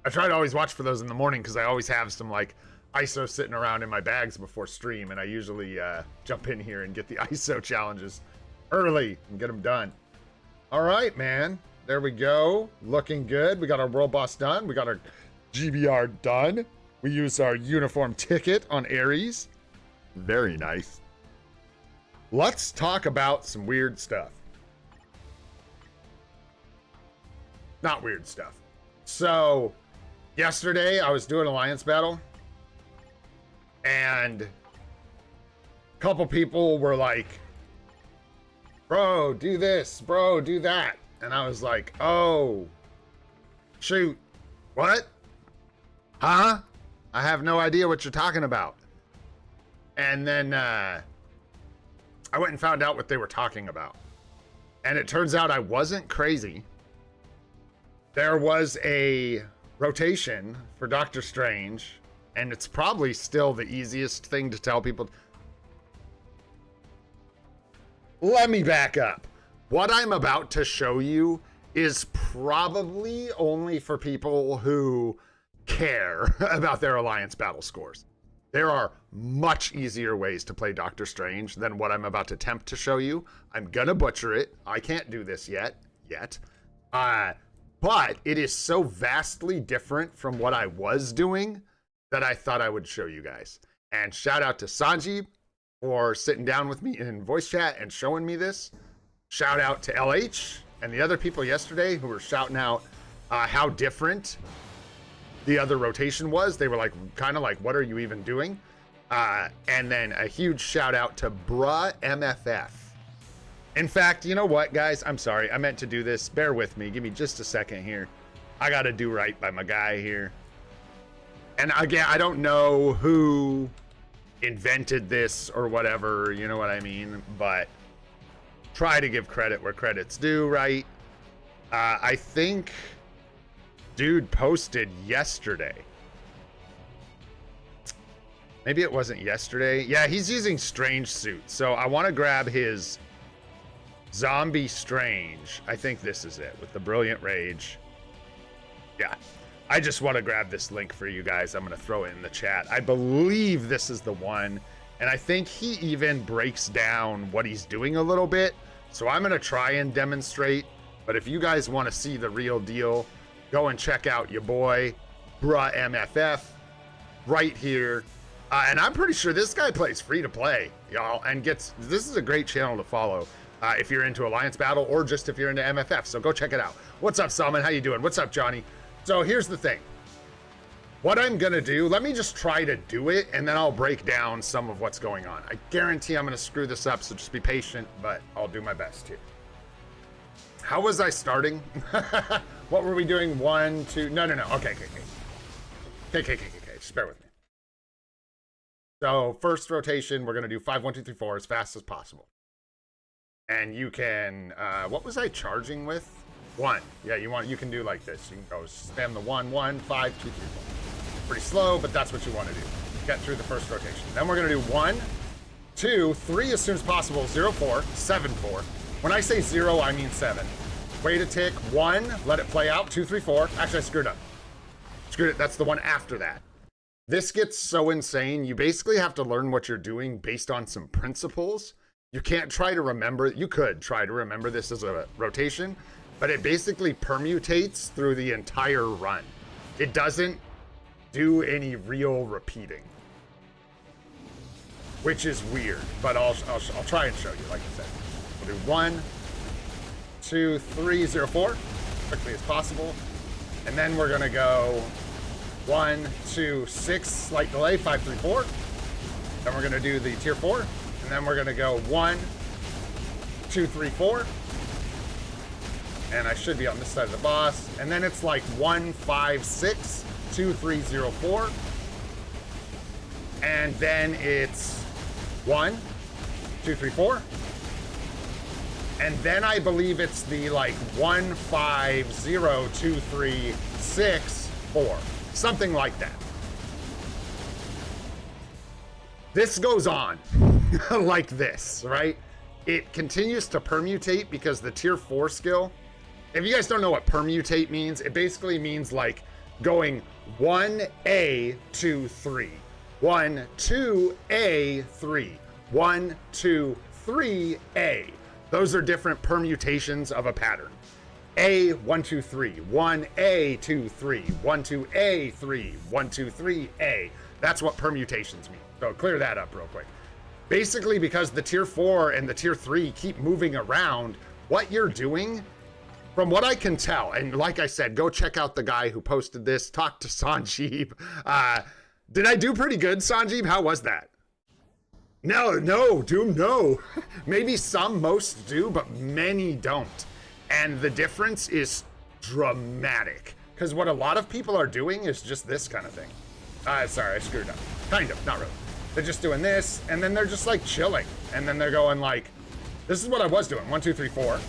Speaker 1: I try to always watch for those in the morning because I always have some like ISO sitting around in my bags before stream, and I usually jump in here and get the ISO challenges early and get them done. All right, man. There we go. Looking good. We got our world boss done. We got our GBR done. We used our uniform ticket on Ares. Very nice. Let's talk about some weird stuff. Not weird stuff. So, yesterday I was doing Alliance Battle, and a couple people were like, bro, do this, bro, do that. And I was like, oh, shoot, what? Huh? I have no idea what you're talking about. And then I went and found out what they were talking about. And it turns out I wasn't crazy. There was a rotation for Doctor Strange, and it's probably still the easiest thing to tell people. Let me back up. What I'm about to show you is probably only for people who care about their Alliance battle scores. There are much easier ways to play Doctor Strange than what I'm about to attempt to show you. I'm gonna butcher it. I can't do this yet. But it is so vastly different from what I was doing that I thought I would show you guys. And shout out to Sanji for sitting down with me in voice chat and showing me this. Shout out to LH and the other people yesterday who were shouting out how different the other rotation was. They were like, kind of like, what are you even doing? And then a huge shout out to Bruh MFF. In fact, you know what, guys? I'm sorry. I meant to do this. Bear with me. Give me just a second here. I got to do right by my guy here. And again, I don't know who invented this or whatever, you know what I mean? But try to give credit where credit's due, right? I think dude posted yesterday. Maybe it wasn't yesterday. Yeah, he's using Strange Suit. So I want to grab his Zombie Strange. I think this is it with the Brilliant Rage. Yeah. I just want to grab this link for you guys. I'm going to throw it in the chat. I believe this is the one. And I think he even breaks down what he's doing a little bit. So I'm going to try and demonstrate. But if you guys want to see the real deal, go and check out your boy, Bruh MFF, right here. And I'm pretty sure this guy plays free to play, y'all. And this is a great channel to follow if you're into Alliance Battle or just if you're into MFF. So go check it out. What's up, Salman? How you doing? What's up, Johnny? So here's the thing. What I'm going to do, let me just try to do it, and then I'll break down some of what's going on. I guarantee I'm going to screw this up, so just be patient, but I'll do my best here. How was I starting? What were we doing? 1, 2, no. Okay. Just bear with me. So first rotation, we're going to do 5, 1, 2, 3, 4 as fast as possible. And you can, what was I charging with? 1. Yeah, you can do like this. You can go spam the 1, 1, 5, 2, 3, 4. Pretty slow, but that's what you want to do. Get through the first rotation. Then we're going to do 1, 2, 3 as soon as possible, 0, 4, 7, 4. When I say 0, I mean 7. Wait a tick, 1, let it play out, 2, 3, 4. Actually, I screwed up. Screwed it, that's the one after that. This gets so insane, you basically have to learn what you're doing based on some principles. You can't try to remember, you could try to remember this as a rotation, but it basically permutates through the entire run. It doesn't do any real repeating, which is weird, but I'll try and show you, like I said. We'll do 1, 2, 3, 0, 4, quickly as possible. And then we're gonna go 1, 2, 6, slight delay, 5, 3, 4. Then we're gonna do the tier 4. And then we're gonna go 1, 2, 3, 4. And I should be on this side of the boss. And then it's like 1, 5, 6, 2, 3, 0, 4. And then it's 1, 2, 3, 4. And then I believe it's the like 1, 5, 0, 2, 3, 6, 4. Something like that. This goes on like this, right? It continues to permutate because the tier 4 skill, if you guys don't know what permutate means, it basically means like going 1A to 3, 1, 2A, 3, 1, 2, 3A. Those are different permutations of a pattern. A, 1, 2, 3, 1A, 2, 3, 1, 2A, 3, 1, 2, 3, A. That's what permutations mean. So clear that up real quick. Basically, because the tier 4 and the tier 3 keep moving around, what you're doing, from what I can tell, and like I said, go check out the guy who posted this, talk to Sanjeev. Did I do pretty good, Sanjeev? How was that? No, Doom, no. Maybe most do, but many don't. And the difference is dramatic. Because what a lot of people are doing is just this kind of thing. Sorry, I screwed up. Kind of, not really. They're just doing this, and then they're just like chilling. And then they're going like, this is what I was doing, 1, 2, 3, 4.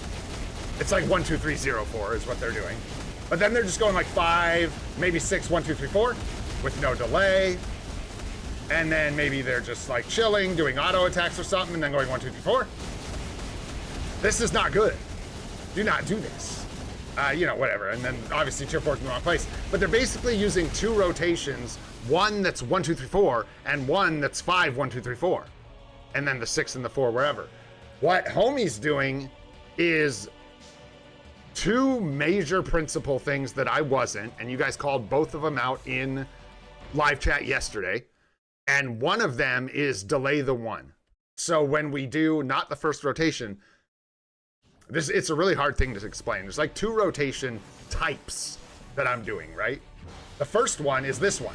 Speaker 1: It's like 1, 2, 3, 0, 4 is what they're doing. But then they're just going like 5, maybe 6, 1, 2, 3, 4 with no delay. And then maybe they're just like chilling, doing auto attacks or something, and then going 1, 2, 3, 4. This is not good. Do not do this. You know, whatever. And then obviously tier 4 is in the wrong place. But they're basically using 2 rotations, one that's 1, 2, 3, 4, and one that's 5, 1, 2, 3, 4. And then the 6 and the 4 wherever. What Homie's doing is 2 major principal things that I wasn't, and you guys called both of them out in live chat yesterday. And one of them is delay the 1. So when we do not the first rotation, it's a really hard thing to explain. There's like 2 rotation types that I'm doing, right? The first one is this one,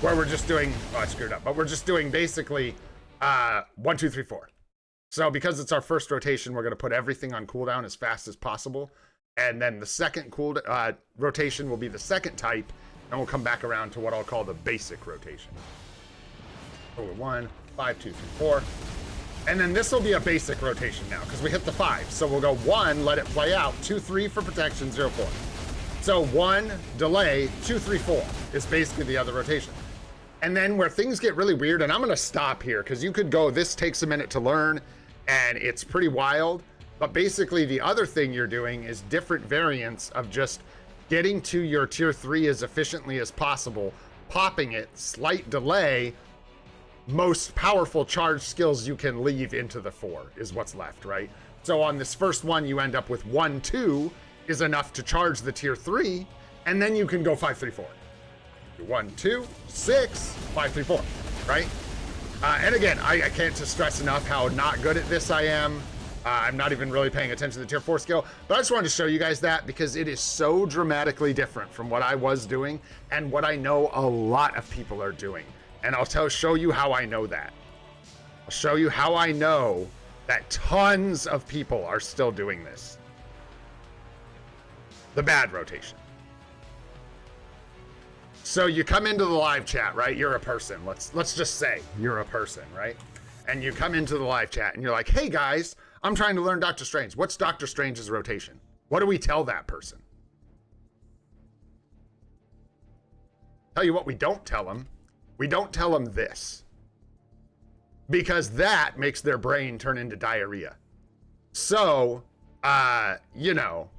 Speaker 1: where we're just doing, oh, I screwed up, but we're just doing basically 1, 2, 3, 4. So because it's our first rotation, we're going to put everything on cooldown as fast as possible. And then the second rotation will be the second type, and we'll come back around to what I'll call the basic rotation. So 1, 5, 2, 3, 4. And then this will be a basic rotation now, because we hit the 5. So we'll go 1, let it play out, 2, 3 for protection, 0, 4. So 1, delay, 2, 3, 4 is basically the other rotation. And then where things get really weird, and I'm going to stop here, because you could go, this takes a minute to learn, and it's pretty wild. But basically the other thing you're doing is different variants of just getting to your tier 3 as efficiently as possible, popping it, slight delay, most powerful charge skills you can leave into the 4 is what's left, right? So on this first one, you end up with 1, 2 is enough to charge the tier 3, and then you can go 5, 3, 4. 1, 2, 6, 5, 3, 4, right? And again, I can't just stress enough how not good at this I am. I'm not even really paying attention to the tier 4 skill, but I just wanted to show you guys that because it is so dramatically different from what I was doing and what I know a lot of people are doing. And I'll show you how I know that. I'll show you how I know that tons of people are still doing this. The bad rotation. So you come into the live chat, right? You're a person. Let's just say you're a person, right? And you come into the live chat and you're like, hey guys, I'm trying to learn Doctor Strange. What's Doctor Strange's rotation? What do we tell that person? Tell you what we don't tell them. We don't tell them this. Because that makes their brain turn into diarrhea. So, you know,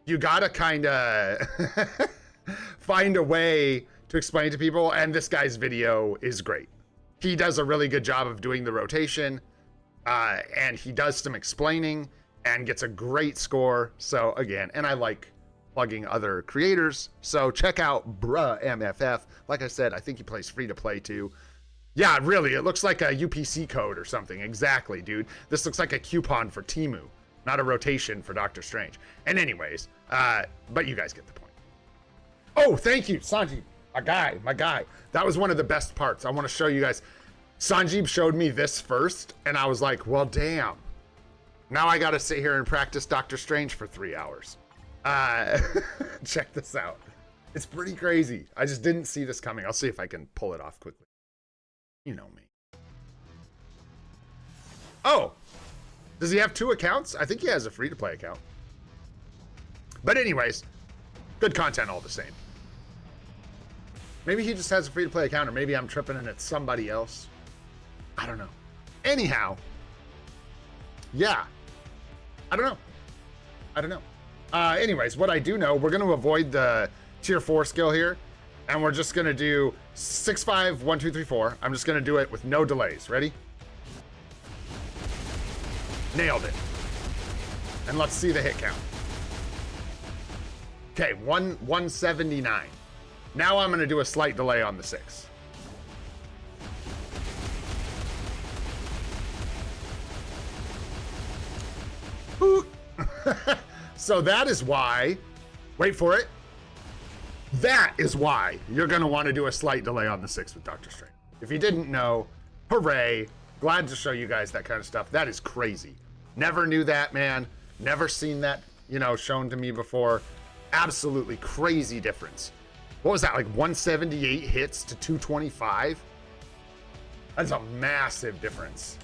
Speaker 1: you gotta kind of find a way to explain to people, and this guy's video is great. He does a really good job of doing the rotation, and he does some explaining and gets a great score. So again, and I like plugging other creators, so check out Bruh MFF. Like I said, I think he plays free to play too. Yeah, really, it looks like a UPC code or something. Exactly, dude. This looks like a coupon for Temu, not a rotation for Doctor Strange. And anyways, but you guys get the point. Oh, thank you, Sanjeev. My guy. That was one of the best parts. I want to show you guys. Sanjeev showed me this first, and I was like, well, damn. Now I got to sit here and practice Doctor Strange for 3 hours. Check this out. It's pretty crazy. I just didn't see this coming. I'll see if I can pull it off quickly. You know me. Oh, does he have 2 accounts? I think he has a free-to-play account. But anyways, good content all the same. Maybe he just has a free-to-play account, or maybe I'm tripping and it's somebody else. I don't know. Anyhow, yeah. I don't know. Anyways, what I do know, we're going to avoid the tier 4 skill here, and we're just going to do 6, 5, 1, 2, 3, 4. I'm just going to do it with no delays. Ready? Nailed it. And let's see the hit count. Okay, 179. Now I'm going to do a slight delay on the 6. So that is why, wait for it. That is why you're going to want to do a slight delay on the 6 with Doctor Strange. If you didn't know, hooray. Glad to show you guys that kind of stuff. That is crazy. Never knew that, man. Never seen that, you know, shown to me before. Absolutely crazy difference. What was that, like 178 hits to 225? That's a massive difference.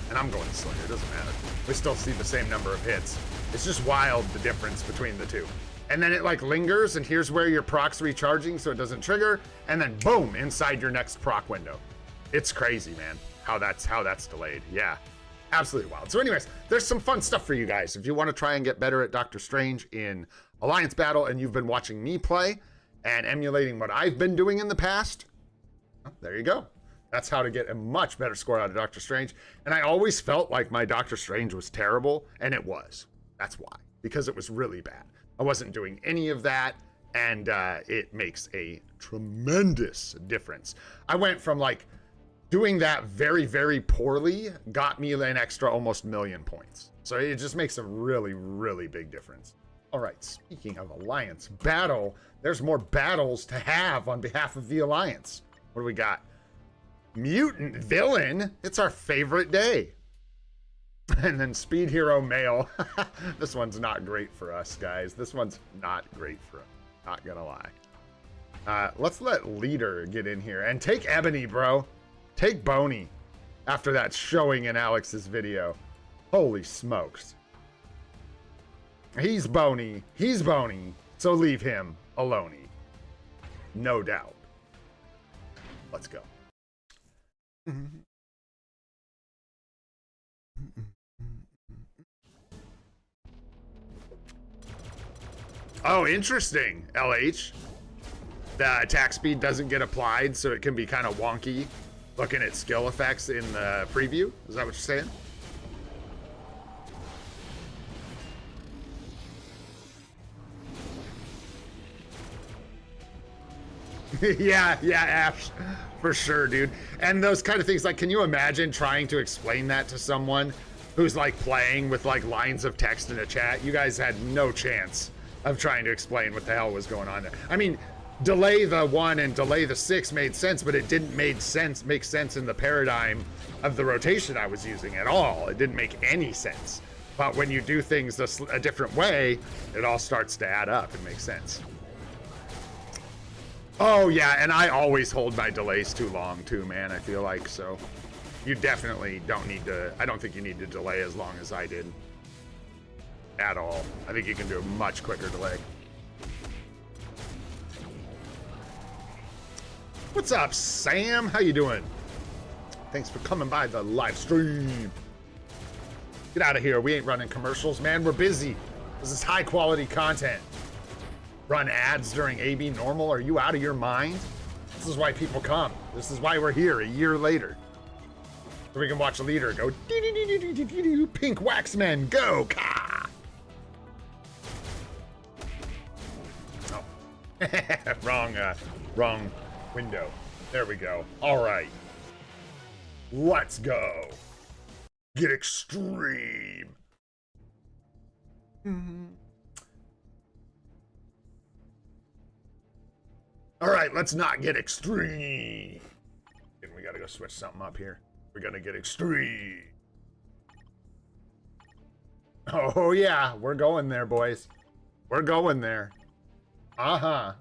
Speaker 1: And I'm going slow here, it doesn't matter. We still see the same number of hits. It's just wild, the difference between the two. And then it like lingers, and here's where your proc's recharging so it doesn't trigger, and then boom, inside your next proc window. It's crazy, man, how that's delayed. Yeah, absolutely wild. So anyways, there's some fun stuff for you guys. If you want to try and get better at Doctor Strange in Alliance Battle, and you've been watching me play and emulating what I've been doing in the past, well, there you go. That's how to get a much better score out of Doctor Strange. And I always felt like my Doctor Strange was terrible, and it was. That's why, because it was really bad. I wasn't doing any of that, and it makes a tremendous difference. I went from like doing that very, very poorly, got me an extra almost 1,000,000 points. So it just makes a really, really big difference. All right, speaking of Alliance battle, there's more battles to have on behalf of the Alliance. What do we got? Mutant Villain. It's our favorite day. And then Speed Hero Male. This one's not great for us, guys. This one's not great for us. Not gonna lie. Let's let Leader get in here. And take Ebony, bro. Take Boney. After that showing in Alex's video. Holy smokes. He's bony. He's bony. So leave him alone. No doubt. Let's go. Oh, interesting, LH. The attack speed doesn't get applied, so it can be kind of wonky looking at skill effects in the preview. Is that what you're saying? yeah, Ash, for sure, dude. And those kind of things, like, can you imagine trying to explain that to someone who's like playing with like lines of text in a chat? You guys had no chance of trying to explain what the hell was going on there. I mean, delay the 1 and delay the 6 made sense, but it didn't make sense in the paradigm of the rotation I was using at all. It didn't make any sense. But when you do things a different way, it all starts to add up and make sense. Oh yeah, and I always hold my delays too long too, man, I feel like. So you definitely don't need to, I don't think you need to delay as long as I did at all. I think you can do a much quicker delay. What's up, Sam? How you doing? Thanks for coming by the live stream. Get out of here. We ain't running commercials, man. We're busy. This is high quality content. Run ads during AB normal? Are you out of your mind? This is why people come. This is why we're here a year later. So we can watch a Leader go pink waxmen go. Ka! Oh. wrong window. There we go. All right. Let's go. Get extreme. All right, let's not get extreme. And we gotta go switch something up here. We're gonna get extreme. Oh yeah, we're going there, boys. We're going there. Uh-huh.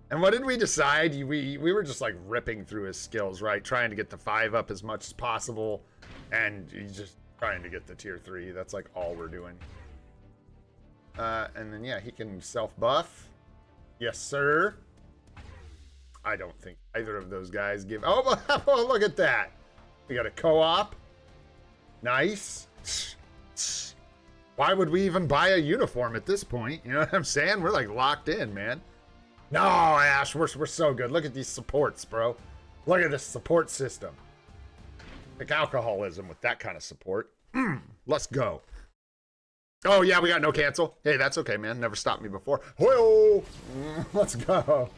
Speaker 1: And what did we decide? We were just like ripping through his skills, right? Trying to get the 5 up as much as possible. And he's just trying to get the tier 3. That's like all we're doing. And then yeah, he can self-buff. Yes, sir. I don't think either of those guys give... Oh, look at that. We got a co-op. Nice. Why would we even buy a uniform at this point? You know what I'm saying? We're like locked in, man. No, Ash, we're so good. Look at these supports, bro. Look at this support system. Like alcoholism with that kind of support. Let's go. Oh, yeah, we got no cancel. Hey, that's okay, man. Never stopped me before. Whoa! Let's go.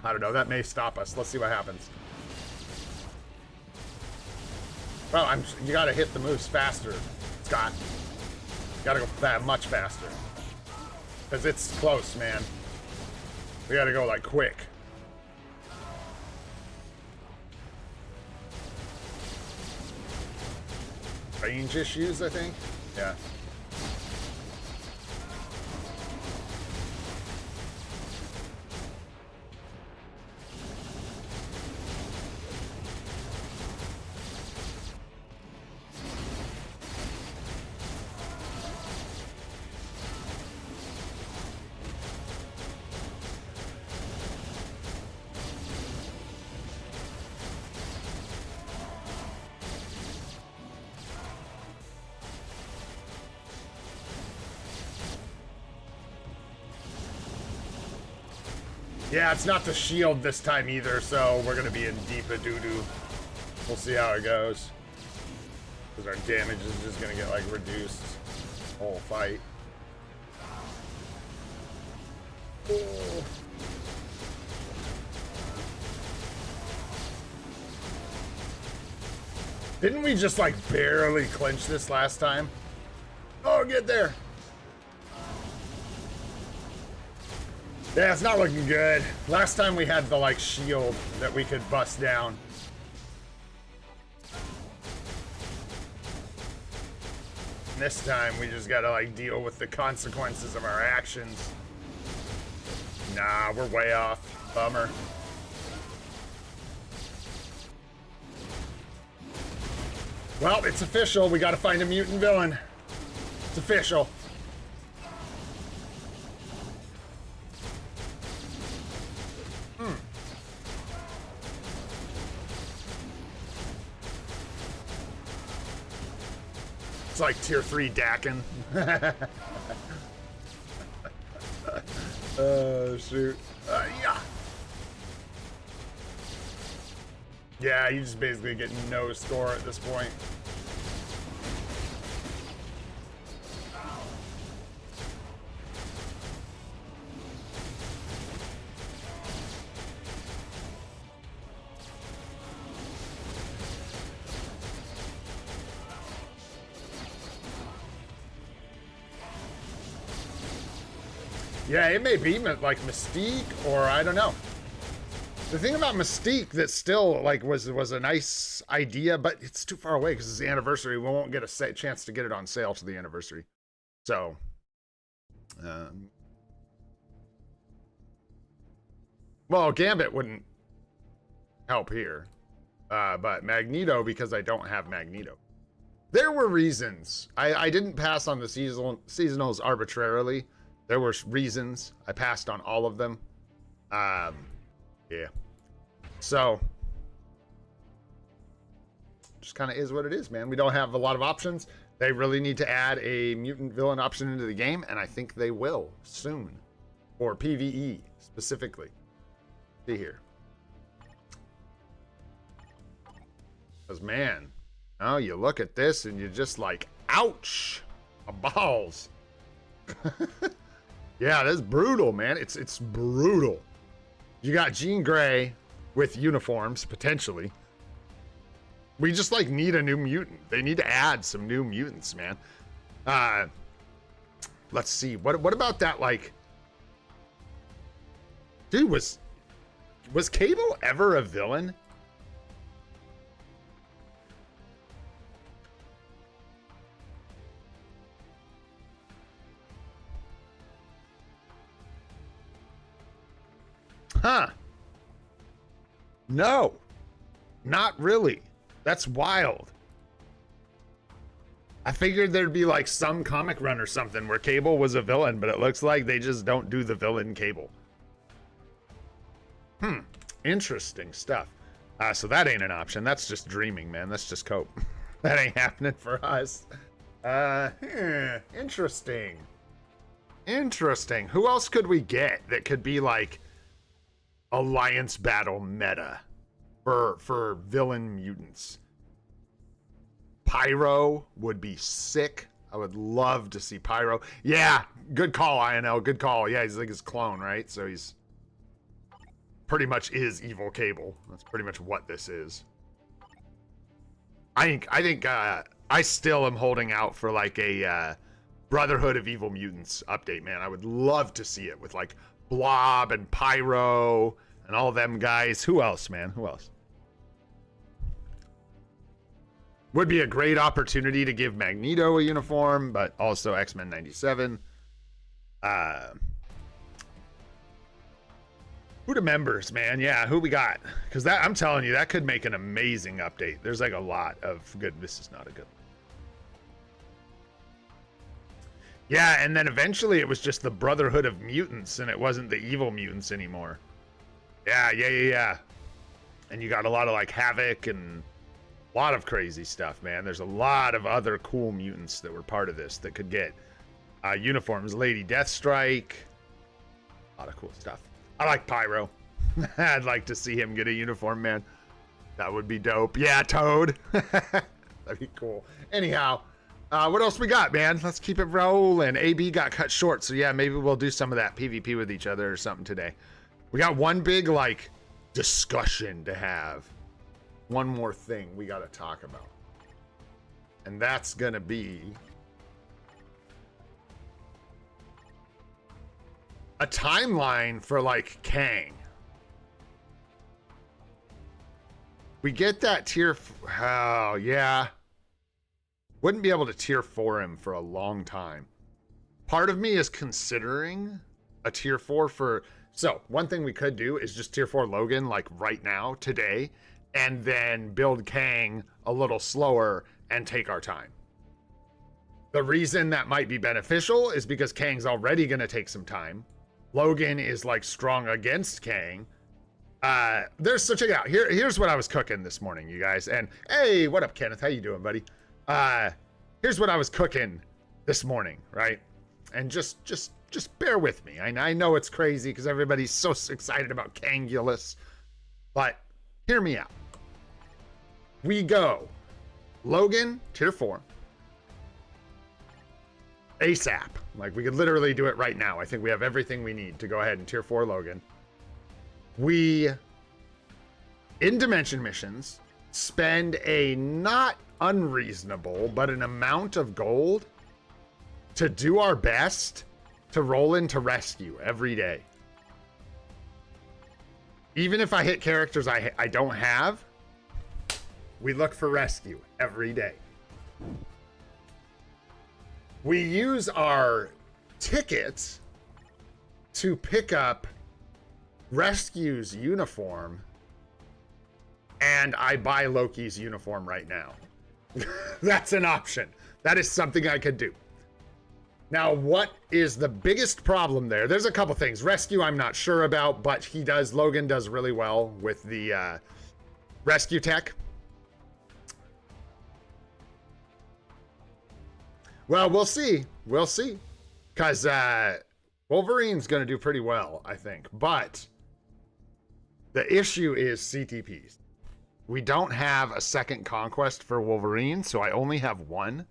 Speaker 1: I don't know. That may stop us. Let's see what happens. Well, you got to hit the moves faster, Scott. You got to go much faster. Because it's close, man. We got to go, like, quick. Range issues, I think? Yeah. Yeah, it's not the shield this time either, so we're gonna be in deep a doo-doo. We'll see how it goes. Because our damage is just gonna get, like, reduced the whole fight. Oh. Didn't we just, like, barely clinch this last time? Oh, get there. Yeah, it's not looking good. Last time we had the, like, shield that we could bust down. This time, we just gotta, like, deal with the consequences of our actions. Nah, we're way off. Bummer. Well, it's official. We gotta find a mutant villain. It's official. It's like tier 3 Dakin. Oh, shoot. Yeah. Yeah, you just basically get no score at this point. Yeah, it may be like Mystique, or I don't know. The thing about Mystique that still like was a nice idea, but it's too far away because it's the anniversary. We won't get a chance to get it on sale to the anniversary. So, well, Gambit wouldn't help here, but Magneto, because I don't have Magneto. There were reasons. I didn't pass on the seasonals arbitrarily. There were reasons. I passed on all of them. Yeah. So, just kind of is what it is, man. We don't have a lot of options. They really need to add a mutant villain option into the game, and I think they will soon. For PvE, specifically. See here. Because, man, oh, you look at this, and you're just like, ouch! Balls. Yeah, that's brutal, man. It's brutal. You got Jean Grey with uniforms, potentially. We just, like, need a new mutant. They need to add some new mutants, man. Let's see. What about that, like... Dude, was Cable ever a villain? Huh. No. Not really. That's wild. I figured there'd be like some comic run or something where Cable was a villain, but it looks like they just don't do the villain Cable. Interesting stuff. So that ain't an option. That's just dreaming, man. That's just cope. That ain't happening for us. Interesting. Interesting. Who else could we get that could be like alliance battle meta for villain mutants? Pyro would be sick. I would love to see Pyro. Yeah, good call, INL. Good call. Yeah, he's like his clone, right? So he's pretty much is evil Cable. That's pretty much what this is. I think I still am holding out for like a Brotherhood of Evil Mutants update, man. I would love to see it with like Blob and Pyro and all them guys. Who else, man? Who else? Would be a great opportunity to give Magneto a uniform, but also X-Men 97. Who the members, man? Yeah, who we got? Because that, I'm telling you, that could make an amazing update. There's like a lot of good. This is not a good one. Yeah, and then eventually it was just the Brotherhood of Mutants, and it wasn't the evil mutants anymore. Yeah. And you got a lot of like Havoc and a lot of crazy stuff, man. There's a lot of other cool mutants that were part of this that could get uniforms. Lady Deathstrike. A lot of cool stuff. I like Pyro. I'd like to see him get a uniform, man. That would be dope. Yeah, Toad. That'd be cool. Anyhow, what else we got, man? Let's keep it rolling. AB got cut short, so yeah, maybe we'll do some of that PvP with each other or something today. We got one big, like, discussion to have. One more thing we got to talk about. And that's going to be a timeline for like Kang. We get that tier. Oh, yeah. Wouldn't be able to tier 4 him for a long time. Part of me is considering a tier 4 for. So, one thing we could do is just tier 4 Logan, like right now, today, and then build Kang a little slower and take our time. The reason that might be beneficial is because Kang's already going to take some time. Logan is like strong against Kang. So check it out. Here's what I was cooking this morning, you guys. And hey, what up, Kenneth? How you doing, buddy? Here's what I was cooking this morning, right? And just bear with me. I know it's crazy because everybody's so excited about Kangulous, but hear me out. We go Logan tier 4 ASAP. Like we could literally do it right now. I think we have everything we need to go ahead and tier 4 Logan. We, in Dimension Missions, spend a not unreasonable, but an amount of gold to do our best to roll into rescue every day. Even if I hit characters I don't have, we look for rescue every day. We use our tickets to pick up Rescue's uniform, and I buy Loki's uniform right now. That's an option. That is something I could do. Now, what is the biggest problem there? There's a couple things. Rescue, I'm not sure about, but Logan does really well with the rescue tech. Well, we'll see. We'll see. Because Wolverine's going to do pretty well, I think. But the issue is CTPs. We don't have a second conquest for Wolverine, so I only have one.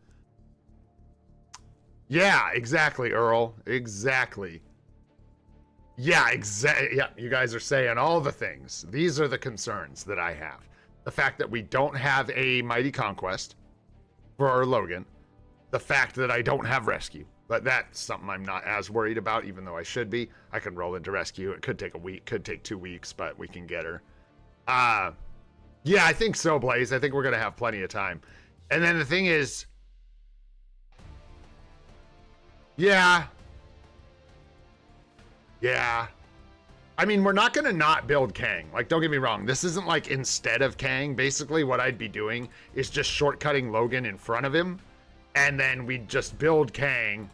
Speaker 1: Yeah, exactly, Earl. Exactly. Yeah, exactly. Yeah, you guys are saying all the things. These are the concerns that I have. The fact that we don't have a Mighty Conquest for our Logan. The fact that I don't have Rescue. But that's something I'm not as worried about, even though I should be. I can roll into Rescue. It could take a week, could take 2 weeks, but we can get her. Yeah, I think so, Blaze. I think we're going to have plenty of time. And then the thing is... Yeah. I mean, we're not going to not build Kang. Like, don't get me wrong. This isn't like instead of Kang. Basically, what I'd be doing is just shortcutting Logan in front of him. And then we just build Kang.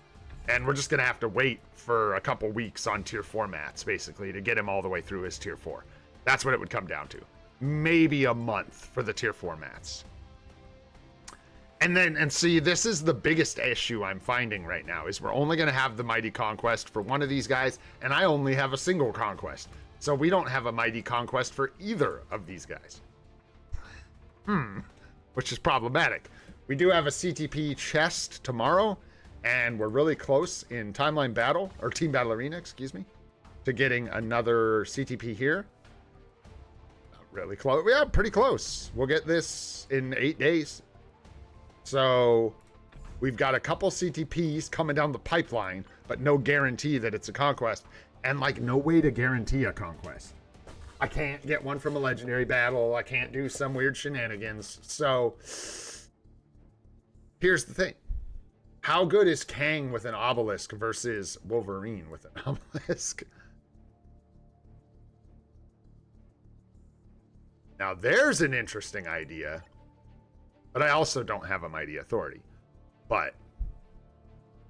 Speaker 1: And we're just going to have to wait for a couple weeks on tier 4 mats, basically, to get him all the way through his tier 4. That's what it would come down to. Maybe a month for the tier 4 mats. And see, this is the biggest issue I'm finding right now, is we're only going to have the Mighty Conquest for one of these guys, and I only have a single Conquest. So we don't have a Mighty Conquest for either of these guys. Which is problematic. We do have a CTP chest tomorrow, and we're really close in Timeline Battle, or Team Battle Arena, excuse me, to getting another CTP here. Really close. Yeah, pretty close. We'll get this in 8 days. So we've got a couple CTPs coming down the pipeline, but no guarantee that it's a conquest, and like no way to guarantee a conquest. I can't get one from a legendary battle. I can't do some weird shenanigans. So here's the thing. How good is Kang with an obelisk versus Wolverine with an obelisk? Now there's an interesting idea. But I also don't have a Mighty Authority. But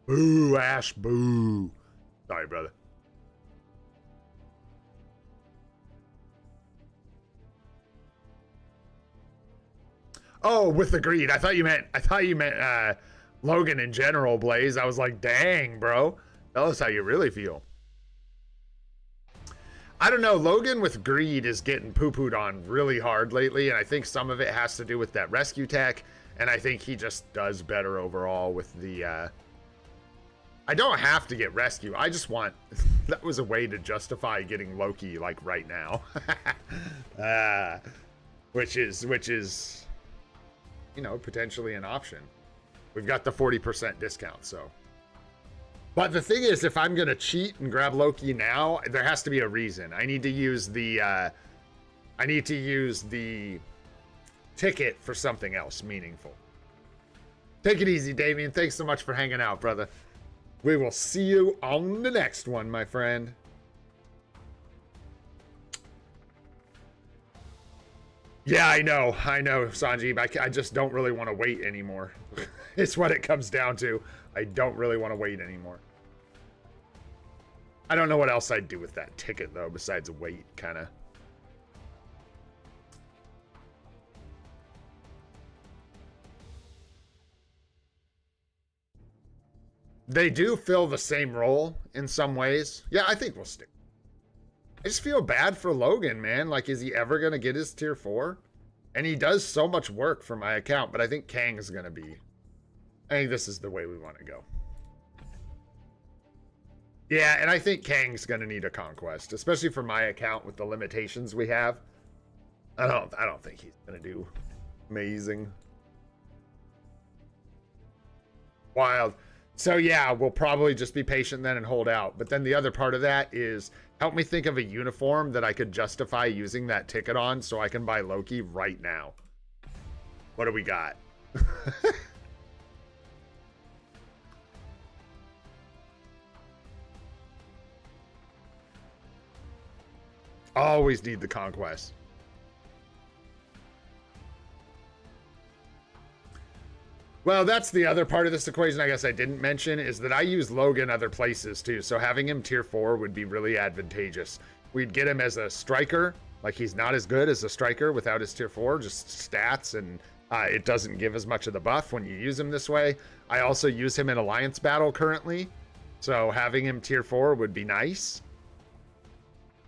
Speaker 1: boo, Ash, boo. Sorry, brother. Oh, with the greed. I thought you meant Logan in general, Blaze. I was like, dang, bro. Tell us how you really feel. I don't know. Logan with greed is getting poo-pooed on really hard lately, and I think some of it has to do with that rescue tech, and I think he just does better overall with the... I don't have to get rescue. I just want... that was a way to justify getting Loki, like, right now. Which is, you know, potentially an option. We've got the 40% discount, so... But the thing is, if I'm gonna cheat and grab Loki now, there has to be a reason. I need to use the ticket for something else meaningful. Take it easy, Damien. Thanks so much for hanging out, brother. We will see you on the next one, my friend. Yeah, I know, Sanjeev. I just don't really want to wait anymore. It's what it comes down to. I don't really want to wait anymore. I don't know what else I'd do with that ticket, though, besides wait, kind of. They do fill the same role in some ways. Yeah, I think we'll stick. I just feel bad for Logan, man. Like, is he ever going to get his tier 4? And he does so much work for my account, but I think Kang is going to be... I think this is the way we want to go. Yeah, and I think Kang's going to need a conquest, especially for my account with the limitations we have. I don't think he's going to do amazing. Wild. So yeah, we'll probably just be patient then and hold out. But then the other part of that is help me think of a uniform that I could justify using that ticket on so I can buy Loki right now. What do we got? Always need the conquest. Well, that's the other part of this equation I guess I didn't mention, is that I use Logan other places too. So having him tier 4 would be really advantageous. We'd get him as a striker. Like, he's not as good as a striker without his tier 4, just stats, and it doesn't give as much of the buff when you use him this way. I also use him in Alliance Battle currently. So having him tier 4 would be nice.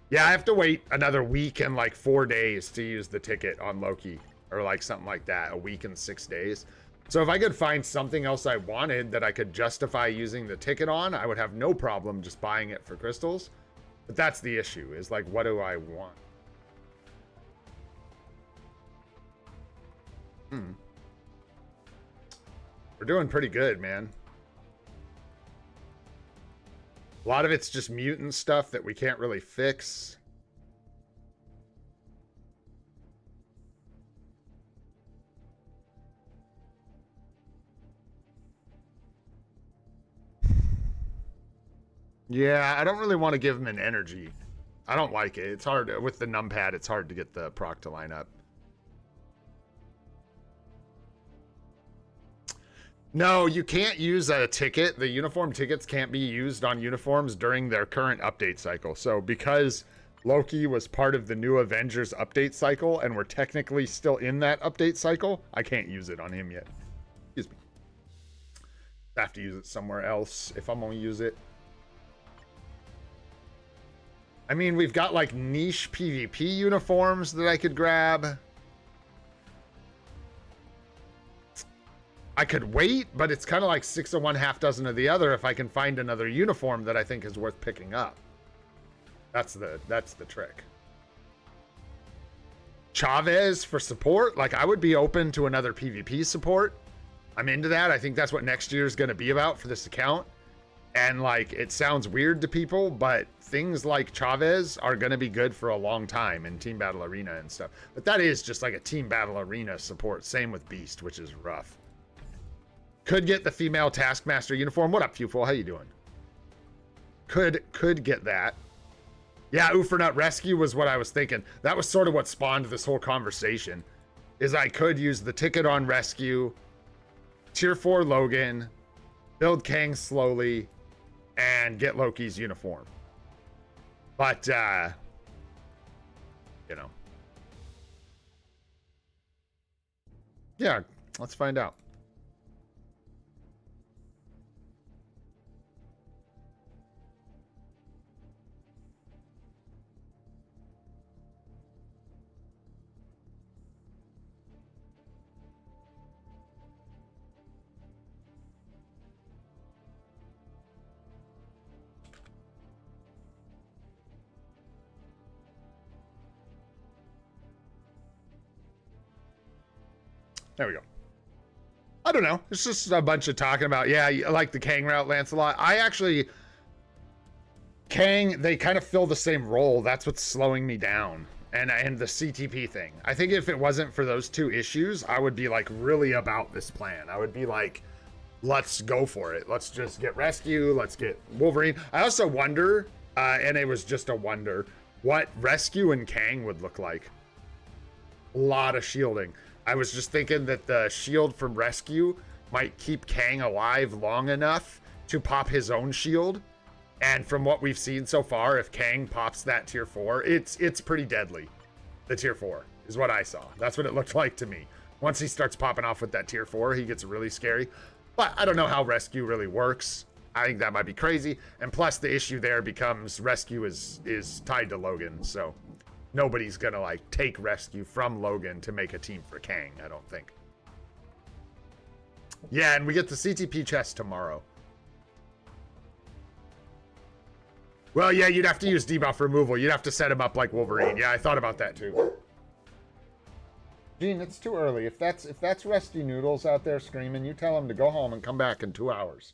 Speaker 1: Yeah, I have to wait another week and like 4 days to use the ticket on Loki, or like something like that, a week and 6 days. So if I could find something else I wanted that I could justify using the ticket on, I would have no problem just buying it for crystals. But that's the issue, is like, what do I want? We're doing pretty good, man. A lot of it's just mutant stuff that we can't really fix. Yeah, I don't really want to give him an energy. I don't like it. It's hard. With the numpad, it's hard to get the proc to line up. No, you can't use a ticket. The uniform tickets can't be used on uniforms during their current update cycle. So because Loki was part of the new Avengers update cycle, and we're technically still in that update cycle, I can't use it on him yet. Excuse me. I have to use it somewhere else if I'm going to use it. I mean, we've got like niche PvP uniforms that I could grab. I could wait, but it's kind of like 6 of one, half dozen of the other if I can find another uniform that I think is worth picking up. That's the trick. Chavez for support, like I would be open to another PvP support. I'm into that. I think that's what next year is going to be about for this account. And like, it sounds weird to people, but things like Chavez are going to be good for a long time in Team Battle Arena and stuff. But that is just like a Team Battle Arena support. Same with Beast, which is rough. Could get the female Taskmaster uniform. What up, Fewful? How you doing? Could get that. Yeah, Ufernut Rescue was what I was thinking. That was sort of what spawned this whole conversation. Is I could use the ticket on Rescue, tier 4 Logan, build Kang slowly, and get Loki's uniform. But, you know. Yeah, let's find out. There we go. I don't know. It's just a bunch of talking about, yeah, I like the Kang route, Lancelot. I actually, Kang, they kind of fill the same role. That's what's slowing me down. And the CTP thing. I think if it wasn't for those two issues, I would be like really about this plan. I would be like, let's go for it. Let's just get Rescue. Let's get Wolverine. I also wonder, and it was just a wonder, what Rescue and Kang would look like. A lot of shielding. I was just thinking that the shield from Rescue might keep Kang alive long enough to pop his own shield. And from what we've seen so far, if Kang pops that tier 4, it's pretty deadly. The tier 4 is what I saw. That's what it looked like to me. Once he starts popping off with that tier 4, he gets really scary. But I don't know how Rescue really works. I think that might be crazy. And plus the issue there becomes Rescue is tied to Logan. So nobody's gonna like take Rescue from Logan to make a team for Kang, I don't think. Yeah, and we get the CTP chest tomorrow. Well, yeah, you'd have to use debuff removal. You'd have to set him up like Wolverine. Yeah, I thought about that too. Gene, it's too early. If that's Rusty Noodles out there screaming, you tell him to go home and come back in 2 hours.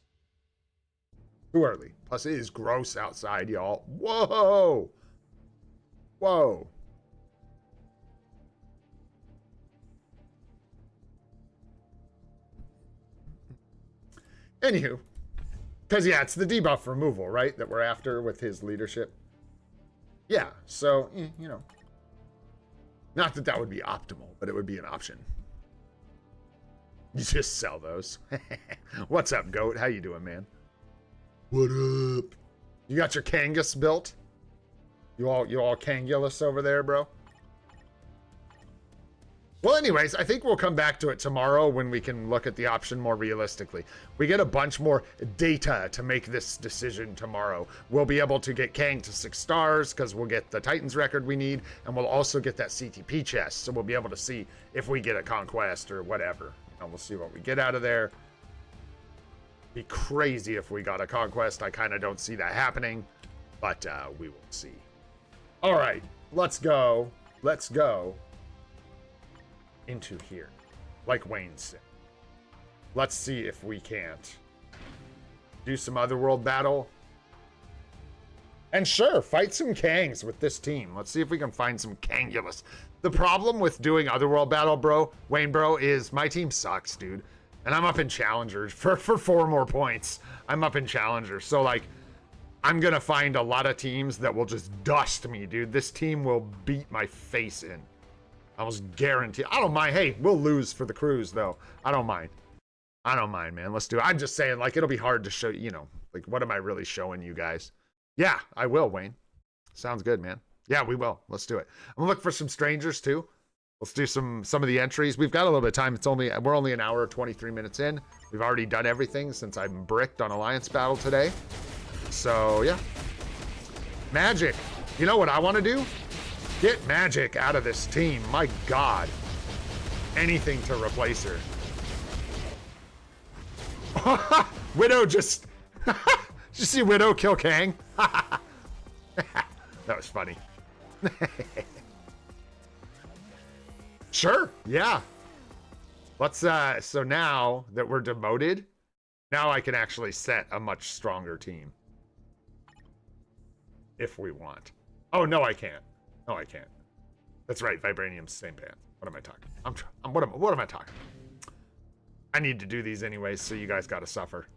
Speaker 1: Too early. Plus, it is gross outside, y'all. Whoa! Whoa. Anywho. Because, yeah, it's the debuff removal, right? That we're after with his leadership. Yeah, so, you know. Not that that would be optimal, but it would be an option. You just sell those. What's up, Goat? How you doing, man? What up? You got your Kangus built? You all Kangulous over there, bro? Well, anyways, I think we'll come back to it tomorrow when we can look at the option more realistically. We get a bunch more data to make this decision tomorrow. We'll be able to get Kang to 6 stars because we'll get the Titans record we need, and we'll also get that CTP chest. So we'll be able to see if we get a conquest or whatever. And we'll see what we get out of there. Be crazy if we got a conquest. I kind of don't see that happening, but we will see. All right, let's go. Let's go into here, like Wayne said. Let's see if we can't do some otherworld battle. And sure, fight some Kangs with this team. Let's see if we can find some Kangulous. The problem with doing otherworld battle, bro, Wayne, bro, is my team sucks, dude. And I'm up in challengers for 4 more points. I'm up in challengers. So, like, I'm going to find a lot of teams that will just dust me, dude. This team will beat my face in. I almost guarantee. I don't mind. Hey, we'll lose for the cruise, though. I don't mind. I don't mind, man. Let's do it. I'm just saying, like, it'll be hard to show, you know, like, what am I really showing you guys? Yeah, I will, Wayne. Sounds good, man. Yeah, we will. Let's do it. I'm gonna look for some strangers, too. Let's do some of the entries. We've got a little bit of time. We're only an hour, 23 minutes in. We've already done everything since I'm bricked on Alliance Battle today. So, yeah. Magic. You know what I want to do? Get Magic out of this team. My God. Anything to replace her. Widow just... Did you see Widow kill Kang? That was funny. Sure. Yeah. Let's, so now that we're demoted, now I can actually set a much stronger team. If we want. Oh, no, I can't. No, I can't. That's right. Vibranium's same band. What am I talking? What am I talking? I need to do these anyways, so you guys gotta suffer.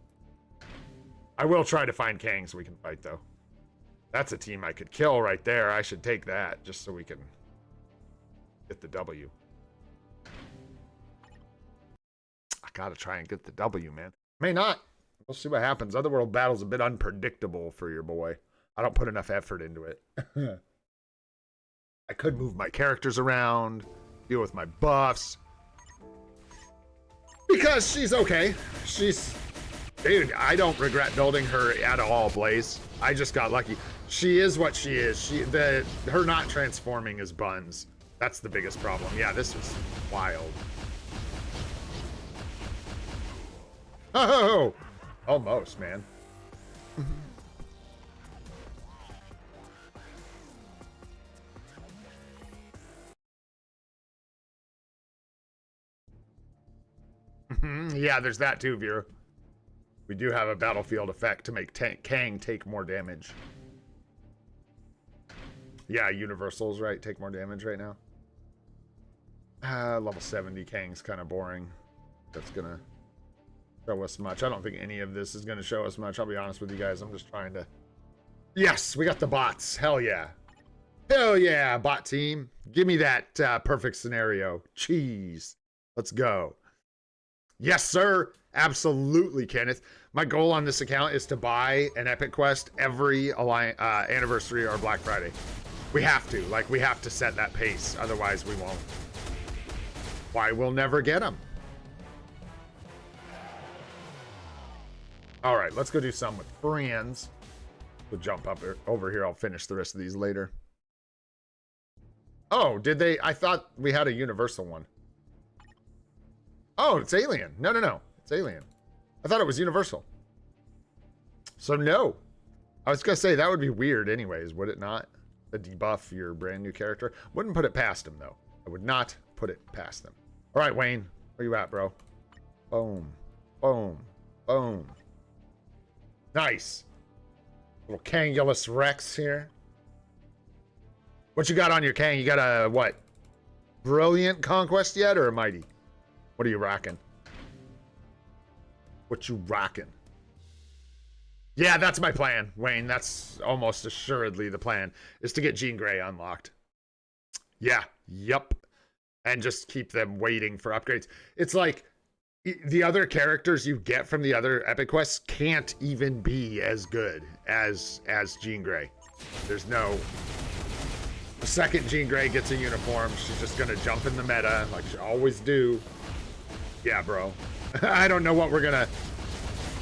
Speaker 1: I will try to find Kangs we can fight, though. That's a team I could kill right there. I should take that just so we can get the W. I gotta try and get the W, man. May not. We'll see what happens. Otherworld battle's a bit unpredictable for your boy. I don't put enough effort into it. I could move my characters around, deal with my buffs. Because she's okay. Dude, I don't regret building her at all, Blaze. I just got lucky. She is what she is. Her not transforming is buns. That's the biggest problem. Yeah, this was wild. Oh, almost, man. Yeah, there's that too, Vera. We do have a battlefield effect to make Kang take more damage. Yeah, universals, right? Take more damage right now. Level 70 Kang's kind of boring. That's gonna show us much. I don't think any of this is gonna show us much. I'll be honest with you guys. I'm just trying to... Yes, we got the bots. Hell yeah. Hell yeah, bot team. Give me that perfect scenario. Cheese. Let's go. Yes, sir. Absolutely, Kenneth. My goal on this account is to buy an epic quest every anniversary or Black Friday. We have to. Like, we have to set that pace. Otherwise, we won't. Why, we'll never get them. All right, let's go do some with friends. We'll jump up over here. I'll finish the rest of these later. Oh, did they? I thought we had a universal one. Oh, it's alien. No, no, no. It's alien. I thought it was universal. So no. I was going to say that would be weird anyways, would it not? To debuff your brand new character. Wouldn't put it past them, though. I would not put it past them. All right, Wayne. Where you at, bro? Boom. Boom. Boom. Nice. Little Kangulous Rex here. What you got on your Kang? You got a, what? Brilliant Conquest yet, or a Mighty? What are you rocking? What you rocking? Yeah, that's my plan, Wayne. That's almost assuredly the plan, is to get Jean Grey unlocked. Yeah, yup. And just keep them waiting for upgrades. It's like the other characters you get from the other epic quests can't even be as good as Jean Grey. There's no... The second Jean Grey gets a uniform, she's just gonna jump in the meta like she always do. Yeah, bro. I don't know what we're gonna